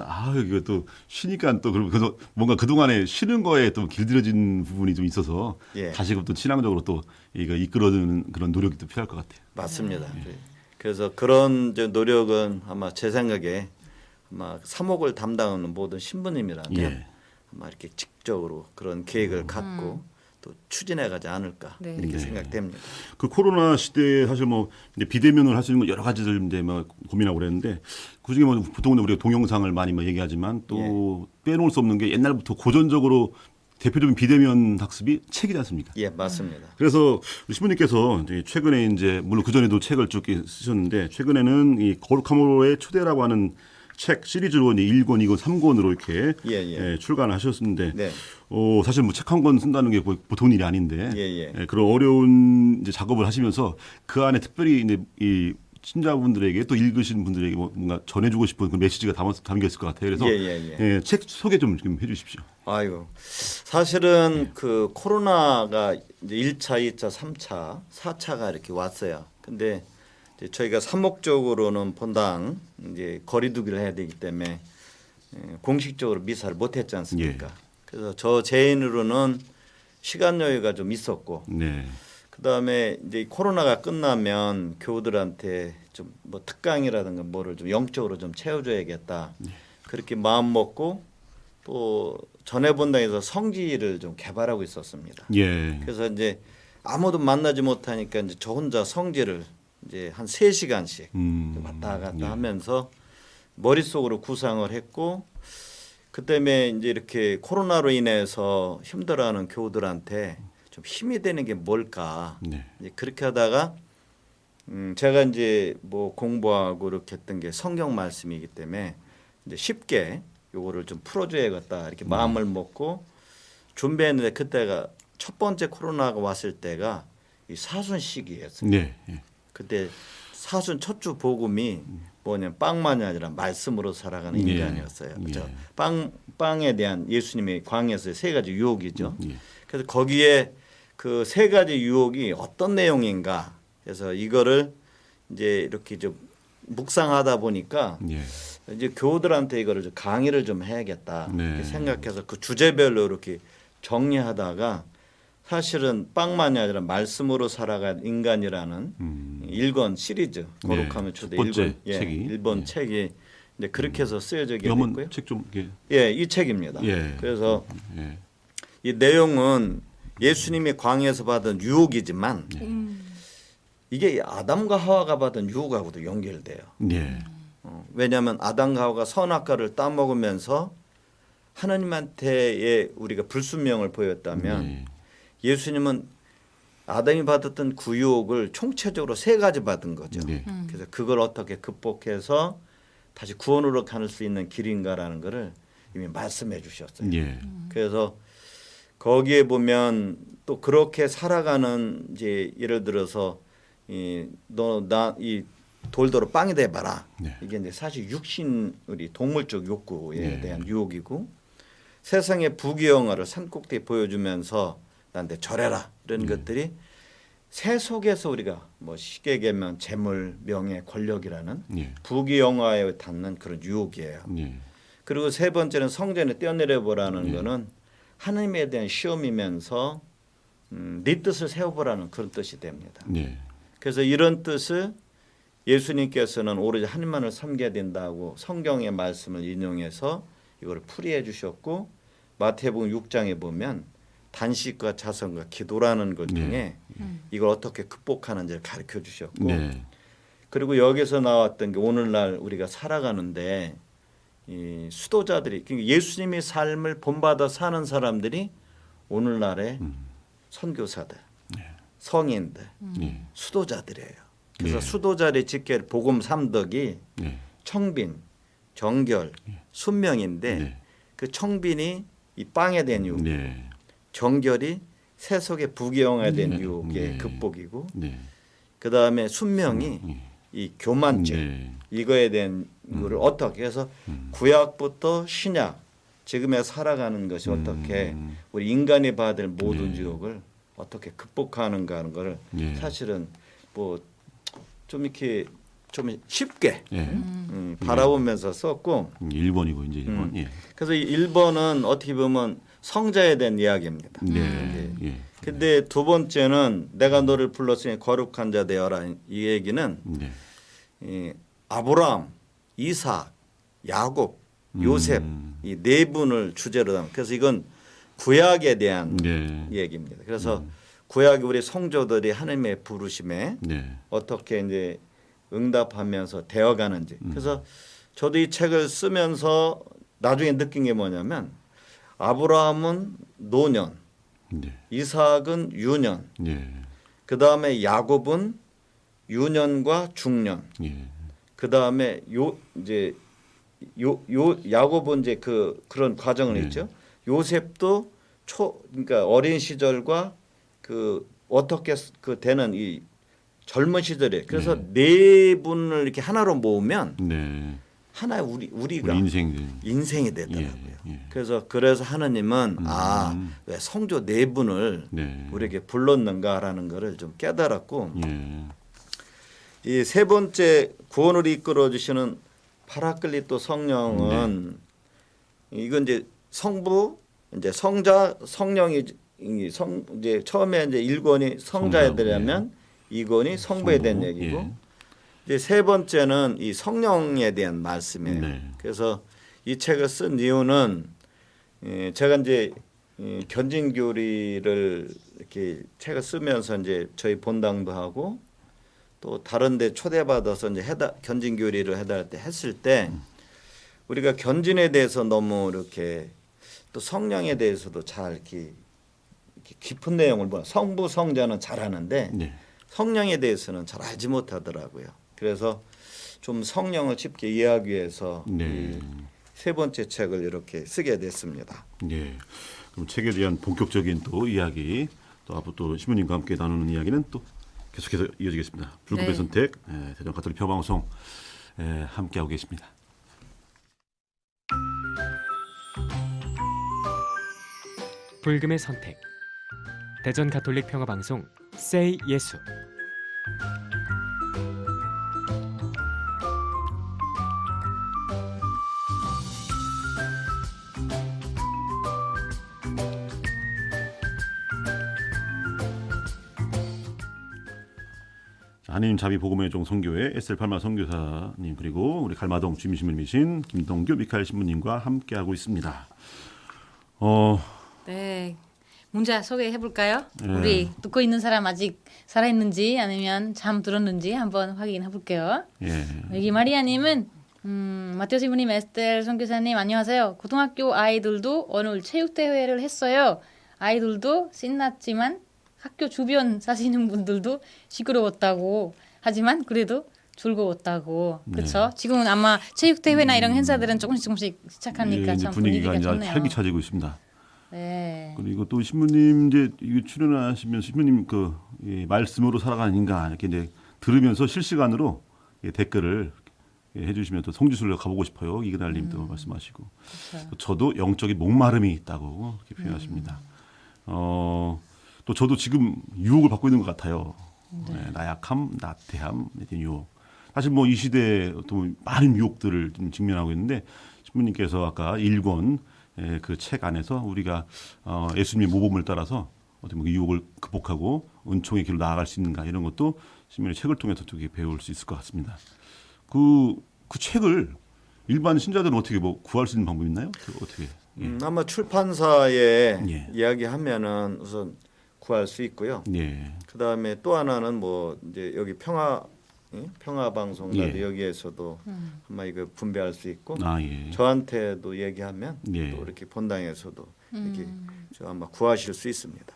이거 또 쉬니까 또 그래서 뭔가 그 동안에 쉬는 거에 또 길들여진 부분이 좀 있어서 예. 다시금 또 신앙적으로 또 이거 이끌어주는 그런 노력이 또 필요할 것 같아요. 맞습니다. 그래서 그런 이제 노력은 아마 제 생각에 아마 사목을 담당하는 모든 신부님이라면 예. 아마 이렇게 직접적으로 그런 계획을 갖고 또 추진해가지 않을까 네. 이렇게 네. 생각됩니다. 그 코로나 시대에 사실 뭐 이제 비대면을 할 수 있는 거 여러 가지들 이제 뭐 고민하고 그랬는데 그중에 뭐 보통은 우리가 동영상을 많이 뭐 얘기하지만 또 빼놓을 수 없는 게 옛날부터 고전적으로 대표적인 비대면 학습이 책이지 않습니까? 예, 맞습니다. 그래서 우리 신부님께서 이제 최근에 이제 물론 그 전에도 책을 쭉 쓰셨는데 최근에는 이 거룩함으로의 초대라고 하는 책 시리즈로 이제 1권, 2권, 3권으로 이렇게 예. 출간하셨는데 네. 사실 뭐 책 한 권 쓴다는 게 보통 일이 아닌데 예. 그런 어려운 이제 작업을 하시면서 그 안에 특별히 이제 이 신자분들에게 또 읽으신 분들에게 뭔가 전해주고 싶은 그 메시지가 담겨 있을 것 같아요. 그래서 예. 책 소개 좀 해주십시오. 아이고 사실은 그 코로나가 이제 1차, 2차, 3차, 4차가 이렇게 왔어요. 근데 이제 저희가 사목적으로는 본당 이제 거리두기를 해야 되기 때문에 공식적으로 미사를 못했지 않습니까? 그래서 저 개인으로는 시간 여유가 좀 있었고, 네. 그 다음에 이제 코로나가 끝나면 교우들한테 좀 뭐 특강이라든가 뭐를 좀 영적으로 좀 채워줘야겠다. 그렇게 마음 먹고 또 전해 본당에서 성지를 좀 개발하고 있었습니다. 예. 그래서 이제 아무도 만나지 못하니까 이제 저 혼자 성지를 이제 한 3시간씩 왔다 갔다 하면서 머릿속으로 구상을 했고 그때문에 이제 이렇게 코로나로 인해서 힘들어하는 교우들한테 좀 힘이 되는 게 뭘까 네. 이제 그렇게 하다가 제가 이제 뭐 공부하고 이렇게 했던 게 성경 말씀이기 때문에 이제 쉽게 요거를 좀 풀어줘야겠다 이렇게 마음을 먹고 준비했는데 그때가 첫 번째 코로나가 왔을 때가 이 사순 시기였어요. 네. 예. 그때 사순 첫 주 복음이 뭐냐면 빵만이 아니라 말씀으로 살아가는 예. 인간이었어요. 그렇죠? 예. 빵에 대한 예수님의 광야에서의 3가지 유혹이죠. 예. 그래서 거기에 그 3가지 유혹이 어떤 내용인가 그래서 이거를 이제 이렇게 좀 묵상하다 보니까 예. 이제 교우들한테 이거를 좀 강의를 좀 해야겠다 네. 이렇게 생각해서 그 주제별로 이렇게 정리하다가 사실은 빵만이 아니라 말씀으로 살아간 인간이라는 1권 시리즈 거룩하면 초대 첫 번째 1권 책이. 1번 예. 책이 이제 그렇게 해서 쓰여지게 이거 한번 됐고요. 책 좀 이렇게 예, 이 책입니다. 예. 그래서 예. 이 내용은 예수님이 광야에서 받은 유혹이지만 이게 아담과 하와가 받은 유혹하고도 연결돼요. 예. 왜냐하면 아담과 하와가 선악과를 따먹으면서 하나님한테의 우리가 불순명을 보였다면 네. 예수님은 아담이 받았던 그 유혹을 총체적으로 3가지 받은 거죠. 네. 그래서 그걸 어떻게 극복해서 다시 구원으로 갈 수 있는 길인가라는 것을 이미 말씀해 주셨어요. 예. 그래서 거기에 보면 또 그렇게 살아가는 이제 예를 들어서 이 돌도록 빵이 돼봐라. 네. 이게 이제 사실 육신 우리 동물적 욕구에 네. 대한 유혹이고 세상의 부귀영화를 산꼭대에 보여주면서 나한테 절해라 이런 것들이 새 속에서 우리가 뭐 쉽게 얘기하면 재물, 명예, 권력이라는 예. 부귀영화에 닿는 그런 유혹이에요. 예. 그리고 세 번째는 성전에 뛰어내려 보라는 거는 하나님에 대한 시험이면서 네 뜻을 세워보라는 그런 뜻이 됩니다. 예. 그래서 이런 뜻을 예수님께서는 오로지 하나님만을 섬겨야 된다고 성경의 말씀을 인용해서 이걸 풀이해 주셨고 마태복음 6장에 보면 단식과 자선과 기도라는 걸 통해 이걸 어떻게 극복하는지를 가르쳐 주셨고 네. 그리고 여기서 나왔던 게 오늘날 우리가 살아가는데 이 수도자들이 그러니까 예수님의 삶을 본받아 사는 사람들이 오늘날의 선교사들, 성인들, 예. 수도자들이에요. 그래서 예. 수도자를 지킬 복음 삼덕이 예. 청빈, 정결, 순명인데 네. 그 청빈이 이 빵에 대한 유혹, 네. 정결이 세속의 부귀영화에 대한 네. 유혹의 네. 극복이고 네. 그 다음에 순명이 이 교만죄 네. 이거에 대한 거를 어떻게 해서 구약부터 신약 지금에 살아가는 것이 어떻게 우리 인간이 받을 모든 유혹을 어떻게 극복하는가 하는 거를 네. 사실은 뭐 좀 이렇게 좀 쉽게 예. 바라보면서 썼고 1번이고 이제 1번. 예. 그래서 이 1번은 어떻게 보면 성자에 대한 이야기입니다. 네. 예. 근데 두 번째는 내가 너를 불렀으니 거룩한 자 되어라 이 얘기는 네. 이 아브라함, 이삭, 야곱, 요셉 이 네 분을 주제로 담은 그래서 이건 구약에 대한 네. 얘기입니다. 그래서 구약이 우리 성도들이 하나님의 부르심에 네. 어떻게 이제 응답하면서 되어가는지. 그래서 저도 이 책을 쓰면서 나중에 느낀 게 뭐냐면 아브라함은 노년, 네. 이삭은 유년, 예. 그 다음에 야곱은 유년과 중년, 예. 그 다음에 야곱은 이제 그런 과정을 네. 했죠. 요셉도 그러니까 어린 시절과 그 어떻게 그 되는 이 젊은 시절에 그래서 네 분을 이렇게 하나로 모으면 네. 하나의 우리가 우리 인생들. 인생이 되더라고요. 예. 그래서 하나님은 왜 성조 네 분을 네. 우리에게 불렀는가라는 것을 좀 깨달았고 예. 이 세 번째 구원을 이끌어 주시는 파라클리토 성령은 이건 이제 성부 이제 성자 성령이 이제 처음에 이제 1권이 성자에 대하면 2권이 성부에 대한 얘기고 예. 이제 세 번째는 이 성령에 대한 말씀이에요. 네. 그래서 이 책을 쓴 이유는 제가 이제 견진교리를 이렇게 책을 쓰면서 이제 저희 본당도 하고 또 다른데 초대받아서 이제 견진교리를 해달할 때 했을 때 우리가 견진에 대해서 너무 이렇게 또 성령에 대해서도 잘 이렇게 깊은 내용을 성부 성자는 잘 아는데 네. 성령에 대해서는 잘 알지 못하더라고요. 그래서 좀 성령을 쉽게 이해하기 위해서 네. 이 세 번째 책을 이렇게 쓰게 됐습니다. 예. 그럼 책에 대한 본격적인 또 이야기 또 앞으로 또 신부님과 함께 나누는 이야기는 또 계속해서 이어지겠습니다. 불금의 네. 선택 대전 가톨릭 표방송 함께하고 계십니다. 불금의 선택 대전 가톨릭 평화방송 Say 예수 하나님 자비 복음의 종 선교회 에스겔 팔마 선교사님 그리고 우리 갈마동 주민신부님이신 김동규 미카엘 신부님과 함께하고 있습니다. 네. 문자 소개해 볼까요? 네. 우리 듣고 있는 사람 아직 살아 있는지 아니면 잠 들었는지 한번 확인해 볼게요. 예. 여기 마리아님은 마테오 신부님, 에스텔 선교사님 안녕하세요. 고등학교 아이들도 오늘 체육대회를 했어요. 아이들도 신났지만 학교 주변 사시는 분들도 시끄러웠다고 하지만 그래도 즐거웠다고. 그렇죠? 지금은 아마 체육대회나 이런 행사들은 조금씩 시작하니까 이제 참 분위기가 이제 좋네요. 활기차지고 있습니다. 네. 그리고 또 신부님 이제 이거 출연하시면서 신부님 그 말씀으로 살아가는 인간 이렇게 이제 들으면서 실시간으로 댓글을 해주시면 또 성지순례 가보고 싶어요. 이그날님도 말씀하시고 저도 영적인 목마름이 있다고 이렇게 표현하십니다. 또 저도 지금 유혹을 받고 있는 것 같아요. 나약함, 나태함, 유혹. 사실 뭐 이 시대에 또 많은 유혹들을 좀 직면하고 있는데 신부님께서 아까 1권 그 책 안에서 우리가 예수님의 모범을 따라서 어떻게 보면 유혹을 극복하고 은총의 길로 나아갈 수 있는가 이런 것도 신부님의 책을 통해서 어떻게 배울 수 있을 것 같습니다. 그 책을 일반 신자들은 어떻게 뭐 구할 수 있는 방법이 있나요? 어떻게? 아마 출판사에 예. 이야기하면은 우선 구할 수 있고요. 예. 그 다음에 또 하나는 뭐 이제 여기 평화 방송이라도 예. 여기에서도 아마 이거 분배할 수 있고 예. 저한테도 얘기하면 예. 또 이렇게 본당에서도 이렇게 저 아마 구하실 수 있습니다.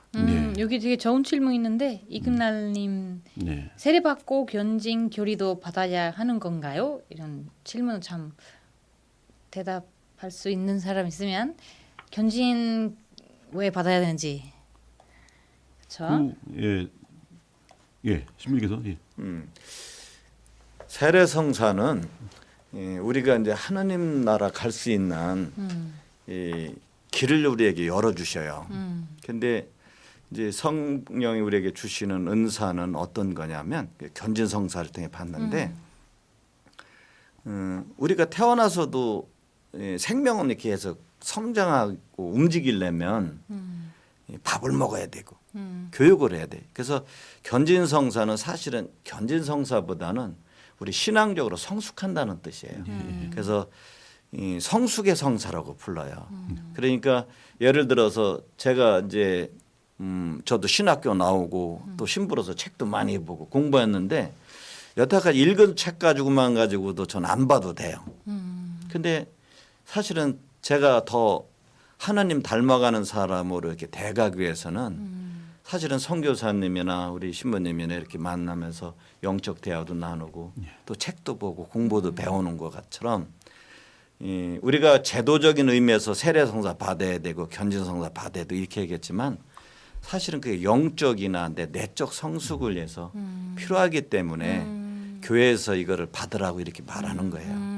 여기 되게 좋은 질문 있는데 이근날님 네. 세례받고 견진 교리도 받아야 하는 건가요? 이런 질문은 참 대답할 수 있는 사람 있으면 견진 왜 받아야 되는지 그렇죠? 예, 신부님께서 예. 세례성사는 우리가 이제 하나님 나라 갈 수 있는 이 길을 우리에게 열어주셔요. 근데 이제 성령이 우리에게 주시는 은사는 어떤 거냐면 견진성사를 통해 받는데 우리가 태어나서도 생명은 이렇게 해서 성장하고 움직이려면 밥을 먹어야 되고 교육을 해야 돼. 그래서 견진성사는 사실은 견진성사보다는 우리 신앙적으로 성숙한다는 뜻이에요. 그래서 이 성숙의 성사라고 불러요. 그러니까 예를 들어서 제가 이제 저도 신학교 나오고 또 신부로서 책도 많이 보고 공부했는데 여태까지 읽은 책 가지고도 전 안 봐도 돼요. 근데 사실은 제가 더 하나님 닮아가는 사람으로 이렇게 돼가기 위해서는 사실은 선교사님이나 우리 신부님이나 이렇게 만나면서 영적 대화도 나누고 또 책도 보고 공부도 배우는 것처럼 우리가 제도적인 의미에서 세례성사 받아야 되고 견진성사 받아야 되고 이렇게 얘기했지만 사실은 그게 영적이나 내적 성숙을 위해서 필요하기 때문에 교회에서 이거를 받으라고 이렇게 말하는 거예요.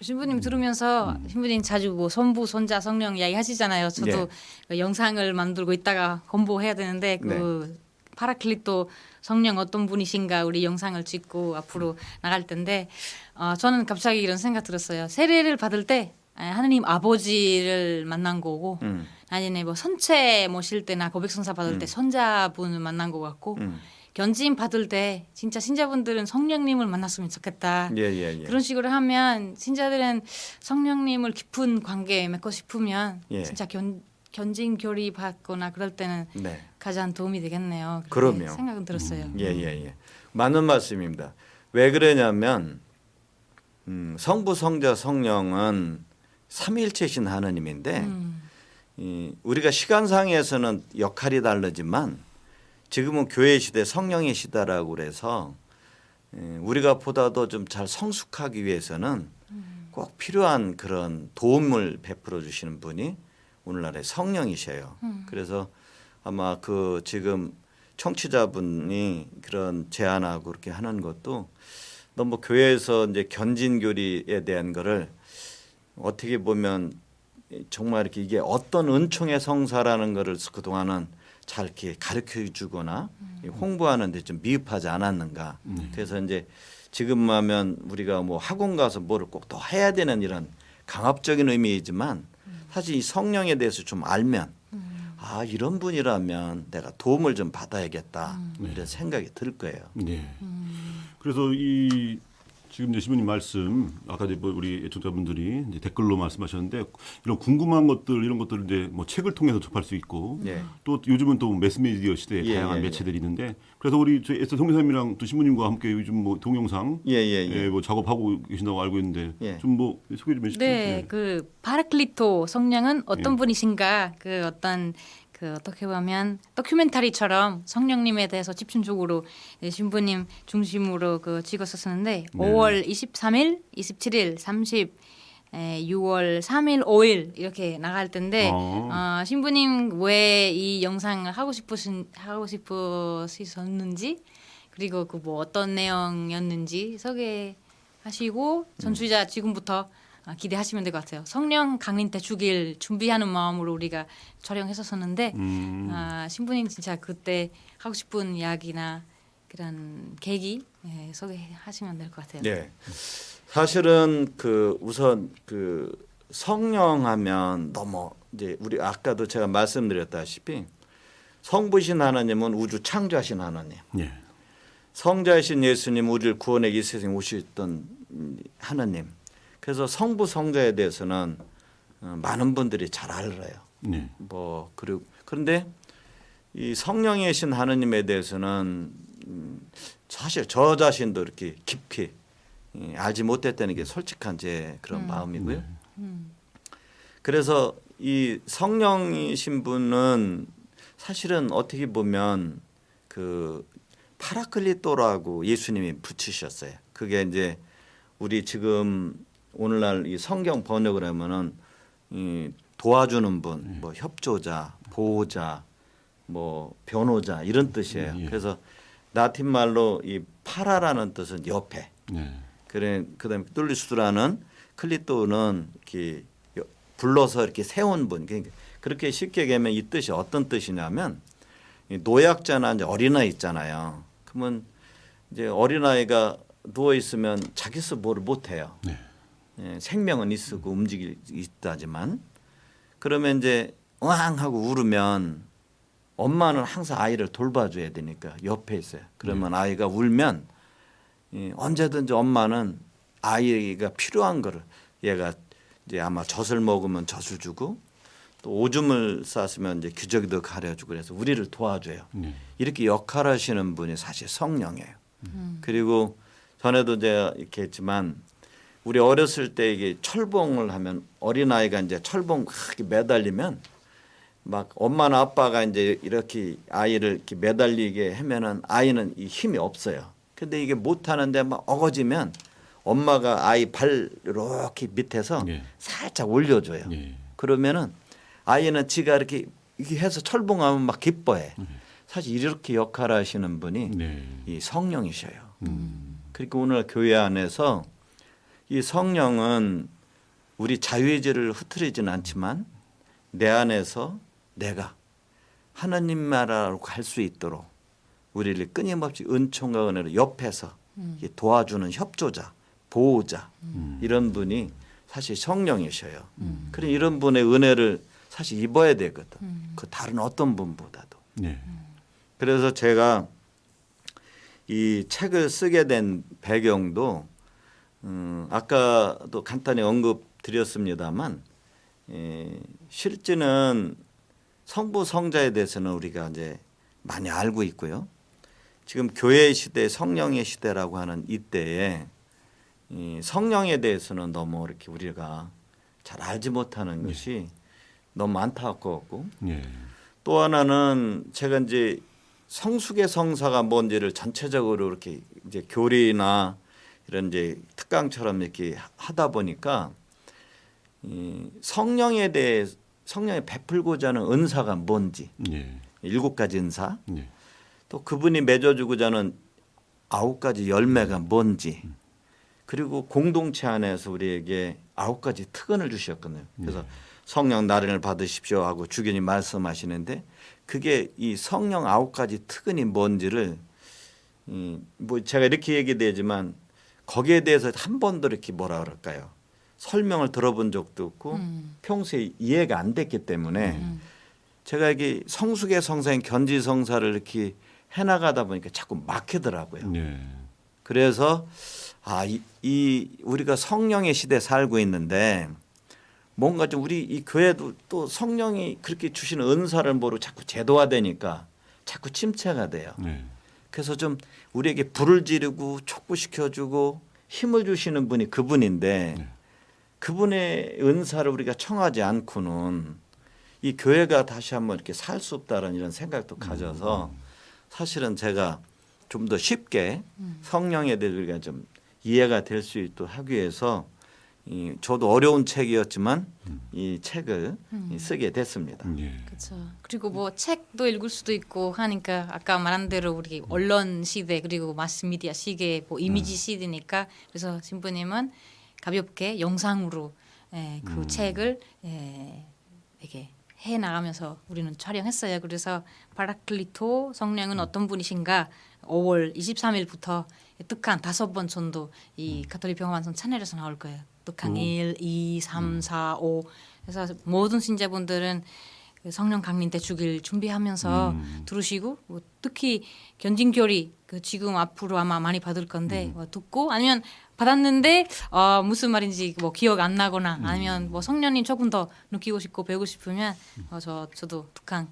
신부님 들으면서 신부님 자주 뭐 선부, 손자, 성령 이야기 하시잖아요. 저도 그 영상을 만들고 있다가 공부해야 되는데 그 파라클리토 성령 어떤 분이신가 우리 영상을 찍고 앞으로 나갈 텐데 저는 갑자기 이런 생각 들었어요. 세례를 받을 때 하느님 아버지를 만난 거고 아니면 뭐 선체 모실 때나 고백성사 받을 때 손자분을 만난 것 같고 견진 받을 때 진짜 신자분들은 성령님을 만났으면 좋겠다. 그런 식으로 하면 신자들은 성령님을 깊은 관계 맺고 싶으면 진짜 견진 교리 받거나 그럴 때는 가장 도움이 되겠네요. 그럼요. 생각은 들었어요. 맞는 말씀입니다. 왜 그러냐면 성부, 성자, 성령은 삼위일체신 하나님인데 우리가 시간상에서는 역할이 다르지만 지금은 교회 시대 성령의 시대라고 그래서 우리가 보다도 좀 잘 성숙하기 위해서는 꼭 필요한 그런 도움을 베풀어 주시는 분이 오늘날의 성령이셔요. 그래서 아마 그 지금 청취자분이 그런 제안하고 그렇게 하는 것도 너무 교회에서 이제 견진교리에 대한 거를 어떻게 보면 정말 이렇게 이게 어떤 은총의 성사라는 거를 그동안은 잘 이렇게 가르쳐 주거나 홍보하는 데 좀 미흡하지 않았는가. 그래서 이제 지금 하면 우리가 뭐 학원 가서 뭐를 꼭 더 해야 되는 이런 강압적인 의미이지만 사실 이 성령에 대해서 좀 알면 아 이런 분이라면 내가 도움을 좀 받아야겠다 이런 생각이 들 거예요. 네. 그래서 이 지금 이제 신부님 말씀 아까 이제 뭐 우리 애청자분들이 이제 댓글로 말씀하셨는데 이런 궁금한 것들 이런 것들을 이제 뭐 책을 통해서 접할 수 있고 또 요즘은 또 매스미디어 시대에 다양한 매체들이 있는데 그래서 우리 저희 에스더 성교사님이랑 또 신부님과 함께 요즘 뭐 동영상 뭐 작업하고 계신다고 알고 있는데 좀 뭐 소개 좀 해주세요. 네, 그 파라클리토 성령은 어떤 분이신가 그 어떤 그 어떻게 보면 다큐멘터리처럼 성령님에 대해서 집중적으로 신부님 중심으로 그 찍었었는데 5월 23일, 27일, 30, 6월 3일, 5일 이렇게 나갈 텐데 신부님 왜 이 영상을 하고 싶으셨는지 그리고 그 뭐 어떤 내용이었는지 소개하시고 전주자 지금부터 기대하시면 될 것 같아요. 성령 강림 때 죽일 준비하는 마음으로 우리가 촬영했었었는데 신부님 진짜 그때 하고 싶은 이야기나 그런 계기 소개하시면 될 것 같아요. 네. 사실은 그 우선 그 성령하면 너무 이제 우리 아까도 제가 말씀드렸다시피 성부신 하나님은 우주 창조하신 하나님, 예. 성자이신 예수님 우리를 구원에 이 세상에 오셨던 하나님. 그래서 성부 성자에 대해서는 많은 분들이 잘 알아요. 네. 뭐 그리고 그런데 이 성령이신 하나님에 대해서는 사실 저 자신도 이렇게 깊이 알지 못했다는 게 솔직한 제 그런 마음이고요. 그래서 이 성령이신 분은 사실은 어떻게 보면 그 파라클리토라고 예수님이 붙이셨어요. 그게 이제 우리 지금 오늘날 이 성경 번역을 하면은 이 도와주는 분, 뭐 협조자, 보호자, 뭐 변호자 이런 뜻이에요. 예. 그래서 라틴 말로 이 파라라는 뜻은 옆에. 네. 그다음에 뚫리스라는 클리토는 이렇게 불러서 이렇게 세운 분. 그러니까 그렇게 쉽게 얘기하면 이 뜻이 어떤 뜻이냐면 이 노약자나 이제 어린아이 있잖아요. 그러면 이제 어린아이가 누워 있으면 자기 스스로 뭐를 못 해요. 네. 예, 생명은 있고 움직이 있다지만 그러면 이제 으앙 하고 울으면 엄마는 항상 아이를 돌봐줘야 되니까 옆에 있어요. 그러면 아이가 울면 언제든지 엄마는 아이가 필요한 거를 얘가 이제 아마 젖을 먹으면 젖을 주고 또 오줌을 쌌으면 이제 기저귀도 가려주고 그래서 우리를 도와줘요. 네. 이렇게 역할하시는 분이 사실 성령이에요. 그리고 전에도 제가 이렇게 했지만 우리 어렸을 때 이게 철봉을 하면 어린아이가 이제 철봉 크게 매달리면 막 엄마나 아빠가 이제 이렇게 아이를 이렇게 매달리게 하면은 아이는 이 힘이 없어요. 근데 이게 못 하는데 막 어거지면 엄마가 아이 발 이렇게 밑에서 네. 살짝 올려줘요. 네. 그러면은 아이는 지가 이렇게 해서 철봉하면 막 기뻐해. 사실 이렇게 역할하시는 분이 네. 이 성령이셔요. 그러니까 오늘 교회 안에서 이 성령은 우리 자유의지를 흐트리지는 않지만 내 안에서 내가 하나님 나라로 갈 수 있도록 우리를 끊임없이 은총과 은혜로 옆에서 도와주는 협조자, 보호자 이런 분이 사실 성령이셔요. 그래 이런 분의 은혜를 사실 입어야 되거든. 그 다른 어떤 분보다도. 네. 그래서 제가 이 책을 쓰게 된 배경도 아까도 간단히 언급드렸습니다만 실제는 성부 성자에 대해서는 우리가 이제 많이 알고 있고요. 지금 교회 시대, 성령의 시대라고 하는 이때에 이 성령에 대해서는 너무 이렇게 우리가 잘 알지 못하는 것이 너무 안타깝고 네. 또 하나는 제가 이제 성숙의 성사가 뭔지를 전체적으로 이렇게 이제 교리나 이런 이제 특강처럼 이렇게 하다 보니까 이 성령에 대해 성령이 베풀고자 하는 은사가 뭔지 네. 7가지 은사 네. 또 그분이 맺어주고자 하는 9가지 열매가 뭔지 그리고 공동체 안에서 우리에게 9가지 특권을 주셨거든요. 그래서 성령 나른을 받으십시오 하고 주교님 말씀하시는데 그게 이 성령 9가지 특권이 뭔지를 뭐 제가 이렇게 얘기되지만 거기에 대해서 한 번도 이렇게 뭐라 그럴까요? 설명을 들어본 적도 없고 평소에 이해가 안 됐기 때문에 제가 이게 성숙의 성사인 견지 성사를 이렇게 해나가다 보니까 자꾸 막히더라고요. 네. 그래서 이 우리가 성령의 시대에 살고 있는데 뭔가 좀 우리 이 교회도 또 성령이 그렇게 주시는 은사를 모르고 자꾸 제도화되니까 자꾸 침체가 돼요. 네. 그래서 좀 우리에게 불을 지르고 촉구시켜주고 힘을 주시는 분이 그분인데 그분의 은사를 우리가 청하지 않고는 이 교회가 다시 한번 이렇게 살 수 없다는 이런 생각도 가져서 사실은 제가 좀 더 쉽게 성령에 대해 우리가 좀 이해가 될 수 있도록 하기 위해서 저도 어려운 책이었지만 이 책을 쓰게 됐습니다. 예. 그렇죠. 그리고 뭐 책도 읽을 수도 있고 하니까 아까 말한 대로 우리 언론 시대 그리고 마스미디어 시계 뭐 이미지 시대니까 그래서 신부님은 가볍게 영상으로 그 책을 이렇게 해 나가면서 우리는 촬영했어요. 그래서 파라클리토 성령은 어떤 분이신가 5월 23일부터 뚝한 5번 정도 이 가톨릭 평화방송 채널에서 나올 거예요. 뚝한 1, 2, 3, 4, 5 그래서 모든 신자분들은 그 성령 강림 때 주길 준비하면서 들으시고 뭐 특히 견진교리 그 지금 앞으로 아마 많이 받을 건데 뭐 듣고 아니면 받았는데 무슨 말인지 뭐 기억 안 나거나 아니면 뭐 성령님 조금 더 느끼고 싶고 배우고 싶으면 저도 뚝한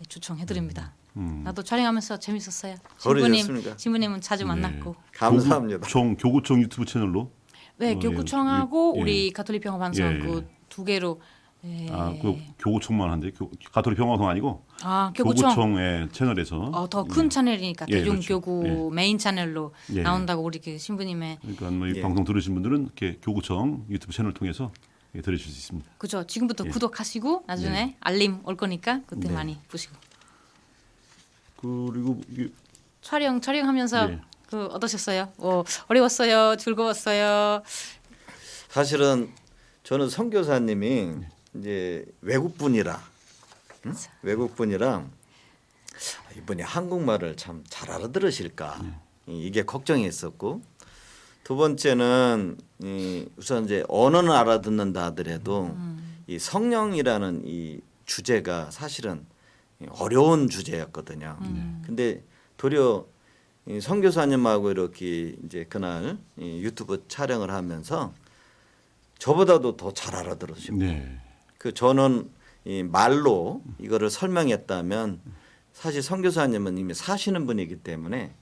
추천해드립니다. 나도 촬영하면서 재밌었어요. 그러셨습니까? 신부님은 자주 만났고. 감사합니다. 교구청 유튜브 채널로. 네, 교구청하고 예. 우리 가톨릭 평화방송 예. 그 두 개로. 그 교구청만 한데 가톨릭 평화방송 아니고 교구청. 교구청의 채널에서 더 큰 채널이니까 예, 대중교구 그렇죠. 메인 채널로 예. 나온다고 우리 그 신부님의 그러니까 뭐 이 예. 방송 들으신 분들은 이렇게 교구청 유튜브 채널 통해서 들으실 수 있습니다. 그죠. 지금부터 예. 구독하시고 나중에 알림 올 거니까 그때 네. 많이 보시고 그리고 이게 촬영하면서 예. 그 어떠셨어요? 어려웠어요? 즐거웠어요? 사실은 저는 선교사님이 이제 외국분이라 외국분이라 이분이 한국말을 참 잘 알아들으실까 이게 걱정이 있었고 두 번째는 우선 이제 언어는 알아듣는다 하더라도 이 성령이라는 이 주제가 사실은 어려운 주제였거든요. 근데 도리어 이 선교사님하고 이렇게 이제 그날 이 유튜브 촬영을 하면서 저보다도 더 잘 알아들으시고 네. 그 저는 이 말로 이거를 설명했다면 사실 선교사님은 이미 사시는 분이기 때문에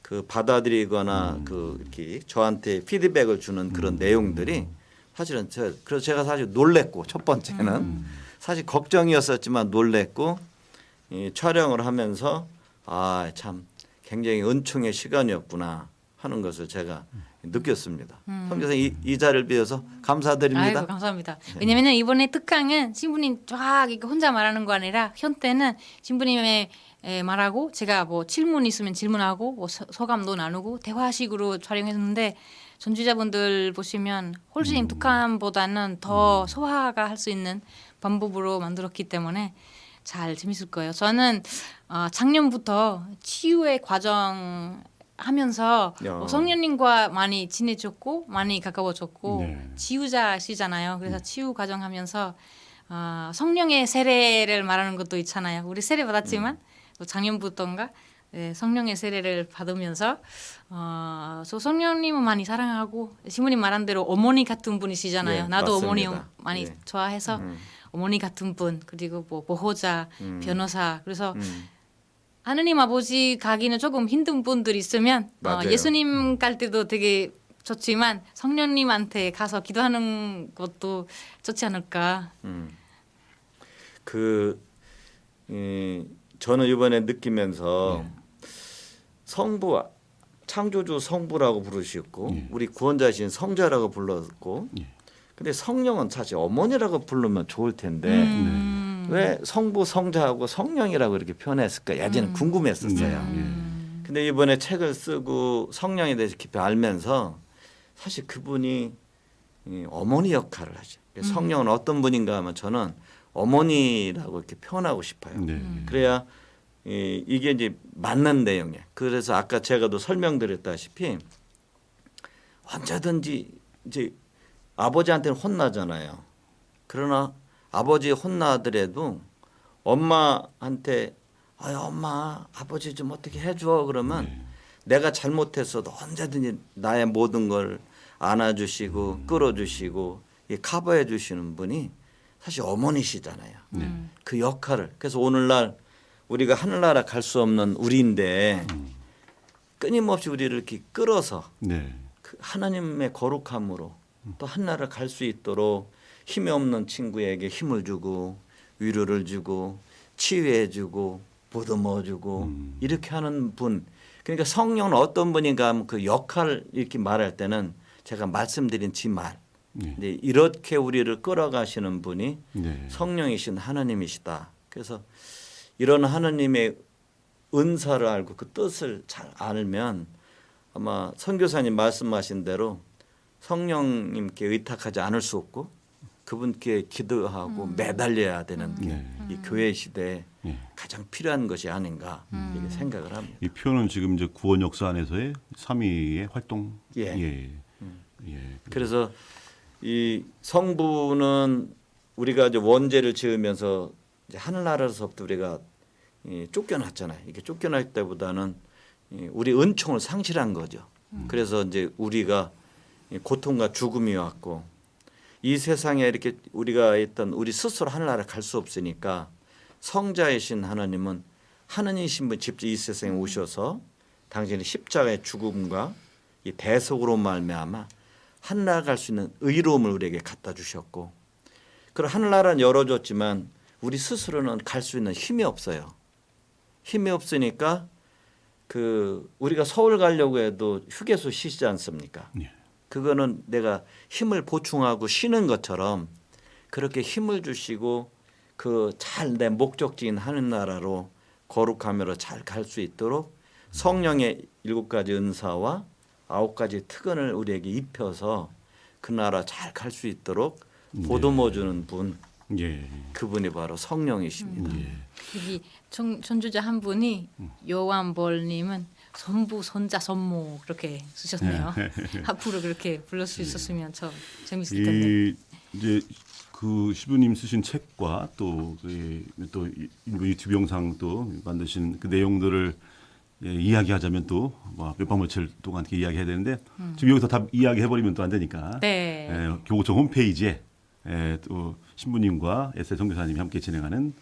그 받아들이거나 그 이렇게 저한테 피드백을 주는 그런 내용들이 사실은 그래서 제가 사실 놀랬고 첫 번째는 사실 걱정이었었지만 놀랬고 이 촬영을 하면서 참 굉장히 은총의 시간이었구나 하는 것을 제가 느꼈습니다. 선교사님 이 자리를 빌어서 감사드립니다. 아이고 감사합니다. 왜냐면은 이번에 특강은 신부님 쫙 이렇게 혼자 말하는 거 아니라 현 때는 신부님의 말하고 제가 뭐 질문 있으면 질문하고 뭐 소감도 나누고 대화식으로 촬영했는데 전주자분들 보시면 훨씬 특강보다는 더 소화가 할 수 있는 방법으로 만들었기 때문에 잘 재밌을 거예요. 저는 작년부터 치유의 과정 하면서 성령님과 많이 친해졌고 많이 가까워졌고 네. 치유자시잖아요. 그래서 치유 과정하면서 성령의 세례를 말하는 것도 있잖아요. 우리 세례 받았지만 또 작년부터인가 성령의 세례를 받으면서 성령님은 많이 사랑하고 신부님 말한 대로 어머니 같은 분이시잖아요. 네, 나도 어머니 맞습니다. 많이 네. 좋아해서 어머니 같은 분 그리고 뭐 보호자, 변호사 그래서 하느님 아버지 가기는 조금 힘든 분들 있으면 맞아요. 예수님 갈 때도 되게 좋지만 성령님한테 가서 기도하는 것도 좋지 않을까. 저는 이번에 느끼면서 성부 창조주 성부라고 부르셨고 우리 구원자신 성자라고 불렀고 근데 성령은 사실 어머니라고 부르면 좋을 텐데 왜 성부 성자하고 성령이라고 이렇게 표현했을까 예전에 궁금했었어요. 근데 이번에 책을 쓰고 성령에 대해서 깊이 알면서 사실 그분이 어머니 역할을 하죠. 성령은 어떤 분인가 하면 저는 어머니라고 이렇게 표현하고 싶어요. 네. 그래야 이게 이제 맞는 내용이에요. 그래서 아까 제가도 설명드렸다시피 언제든지 이제 아버지한테는 혼나잖아요. 그러나 아버지 혼나더라도 엄마한테 엄마 아버지 좀 어떻게 해줘 그러면 내가 잘못했어도 언제든지 나의 모든 걸 안아주시고 끌어주시고 커버해 주시는 분이 사실 어머니시잖아요. 그 역할을 그래서 오늘날 우리가 하늘나라 갈 수 없는 우리인데 끊임없이 우리를 이렇게 끌어서 네. 그 하나님의 거룩함으로 또 하늘나라 갈 수 있도록 힘이 없는 친구에게 힘을 주고 위로를 주고 치유해주고 보듬어주고 이렇게 하는 분. 그러니까 성령은 어떤 분인가 하면 그 역할을 이렇게 말할 때는 제가 말씀드린 지 말 네. 네, 이렇게 우리를 끌어가시는 분이 네. 성령이신 하나님이시다. 그래서 이런 하나님의 은사를 알고 그 뜻을 잘 알면 아마 선교사님 말씀하신 대로 성령님께 의탁하지 않을 수 없고 그분께 기도하고 매달려야 되는 게 이 교회 시대에 네. 가장 필요한 것이 아닌가 이렇게 생각을 합니다. 이 표현은 지금 이제 구원 역사 안에서의 3위의 활동. 예. 예. 예. 그래서 이 성부는 우리가 이제 원죄를 지으면서 이제 하늘나라로서부터 우리가 쫓겨났잖아요. 이게 쫓겨날 때보다는 우리 은총을 상실한 거죠. 그래서 이제 우리가 고통과 죽음이 왔고 이 세상에 이렇게 우리가 있던 우리 스스로 하늘나라 갈 수 없으니까 성자이신 하나님은 하느님이신 분 직접 이 세상에 오셔서 당신의 십자가의 죽음과 이 대속으로 말미암아 하늘나라 갈 수 있는 의로움을 우리에게 갖다 주셨고 그리고 하늘나라는 열어줬지만 우리 스스로는 갈 수 있는 힘이 없어요. 힘이 없으니까 그 우리가 서울 가려고 해도 휴게소 쉬지 않습니까? 예. 그거는 내가 힘을 보충하고 쉬는 것처럼 그렇게 힘을 주시고 그 잘 내 목적지인 하늘나라로 거룩함으로 잘 갈 수 있도록 성령의 7가지 은사와 9가지 특권을 우리에게 입혀서 그 나라 잘 갈 수 있도록 보듬어 주는 분 예. 그분이 바로 성령이십니다. 예. 여기 전주자 한 분이 요한벌님은 선부, 선자, 선모 그렇게 쓰셨네요. 앞으로 그렇게 불러 수 있었으면 참 재밌을 텐데. 이 이제 그 시부님 쓰신 책과 또 유튜브 영상 또 만드신 그 내용들을 이야기하자면 또 몇 박 며칠 동안 이렇게 이야기해야 되는데 지금 여기서 다 이야기해 버리면 또 안 되니까. 네. 교구청 홈페이지에 또 신부님과 에스겔 선교사님이 함께 진행하는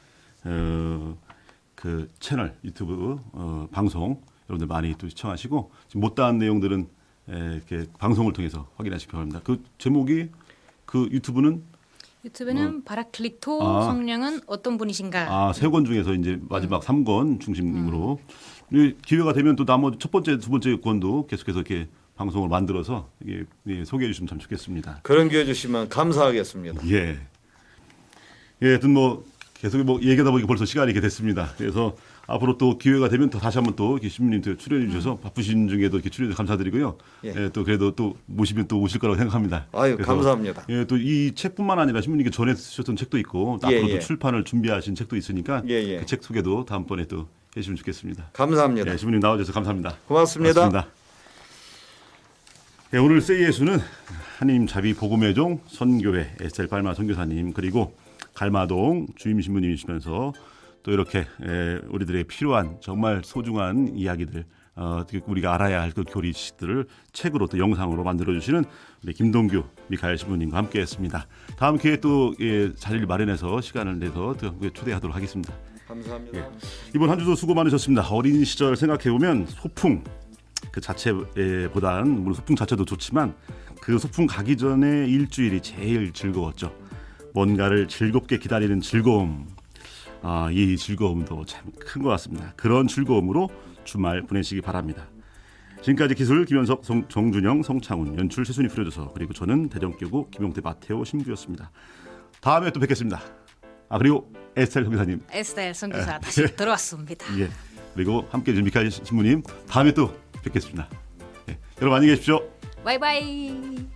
그 채널 유튜브 방송 여러분들 많이 또 시청하시고 지금 못다한 내용들은 이렇게 방송을 통해서 확인하시기 바랍니다. 그 제목이 그 유튜브는 바라클리토 성령은 어떤 분이신가? 3권 중에서 이제 마지막 3권 중심으로 기회가 되면 또 나머지 첫 번째, 두 번째 권도 계속해서 이렇게 방송을 만들어서 이게 소개해 주시면 참 좋겠습니다. 그런 기회 주시면 감사하겠습니다. 예. 예, 하여튼 뭐 계속 뭐 얘기하다 보니까 벌써 시간이 이렇게 됐습니다. 그래서 앞으로 또 기회가 되면 더 다시 한번 또 이렇게 신부님 출연해 주셔서 바쁘신 중에도 이렇게 출연해 주셔서 감사드리고요. 예. 예, 또 그래도 또 모시면 또 오실 거라고 생각합니다. 아유, 그래서 감사합니다. 예, 또 이 책뿐만 아니라 신부님께 전에 쓰셨던 책도 있고 또 예, 앞으로 예. 또 출판을 준비하신 책도 있으니까 예, 예. 그 책 소개도 다음번에 또 해주시면 좋겠습니다. 감사합니다. 예, 신부님 나와주셔서 감사합니다. 고맙습니다. 예, 오늘 세이예수는 하나님 자비 복음의 종 선교회 에스겔 발마 선교사님 그리고 갈마동 주임 신부님이시면서 또 이렇게 우리들에게 필요한 정말 소중한 이야기들 우리가 알아야 할 그 교리식들을 책으로 또 영상으로 만들어 주시는 우리 김동규 미카엘 신부님과 함께했습니다. 다음 기회에 또 자리를 마련해서 시간을 내서 또 초대하도록 하겠습니다. 감사합니다. 예. 이번 한 주도 수고 많으셨습니다. 어린 시절 생각해 보면 소풍 그 자체보다는 물론 소풍 자체도 좋지만 그 소풍 가기 전에 일주일이 제일 즐거웠죠. 뭔가를 즐겁게 기다리는 즐거움. 이 즐거움도 참 큰 것 같습니다. 그런 즐거움으로 주말 보내시기 바랍니다. 지금까지 기술 김현석, 정준영, 성창훈, 연출 최순희 프로듀서 그리고 저는 대전교구 김용태 마테오 신부였습니다. 다음에 또 뵙겠습니다. 그리고 에스텔 선교사님. 에스텔 선교사 다시 들어왔습니다. 예. 그리고 함께해 주신 미카엘 신부님 다음에 또 뵙겠습니다. 예. 여러분 안녕히 계십시오. 바이바이.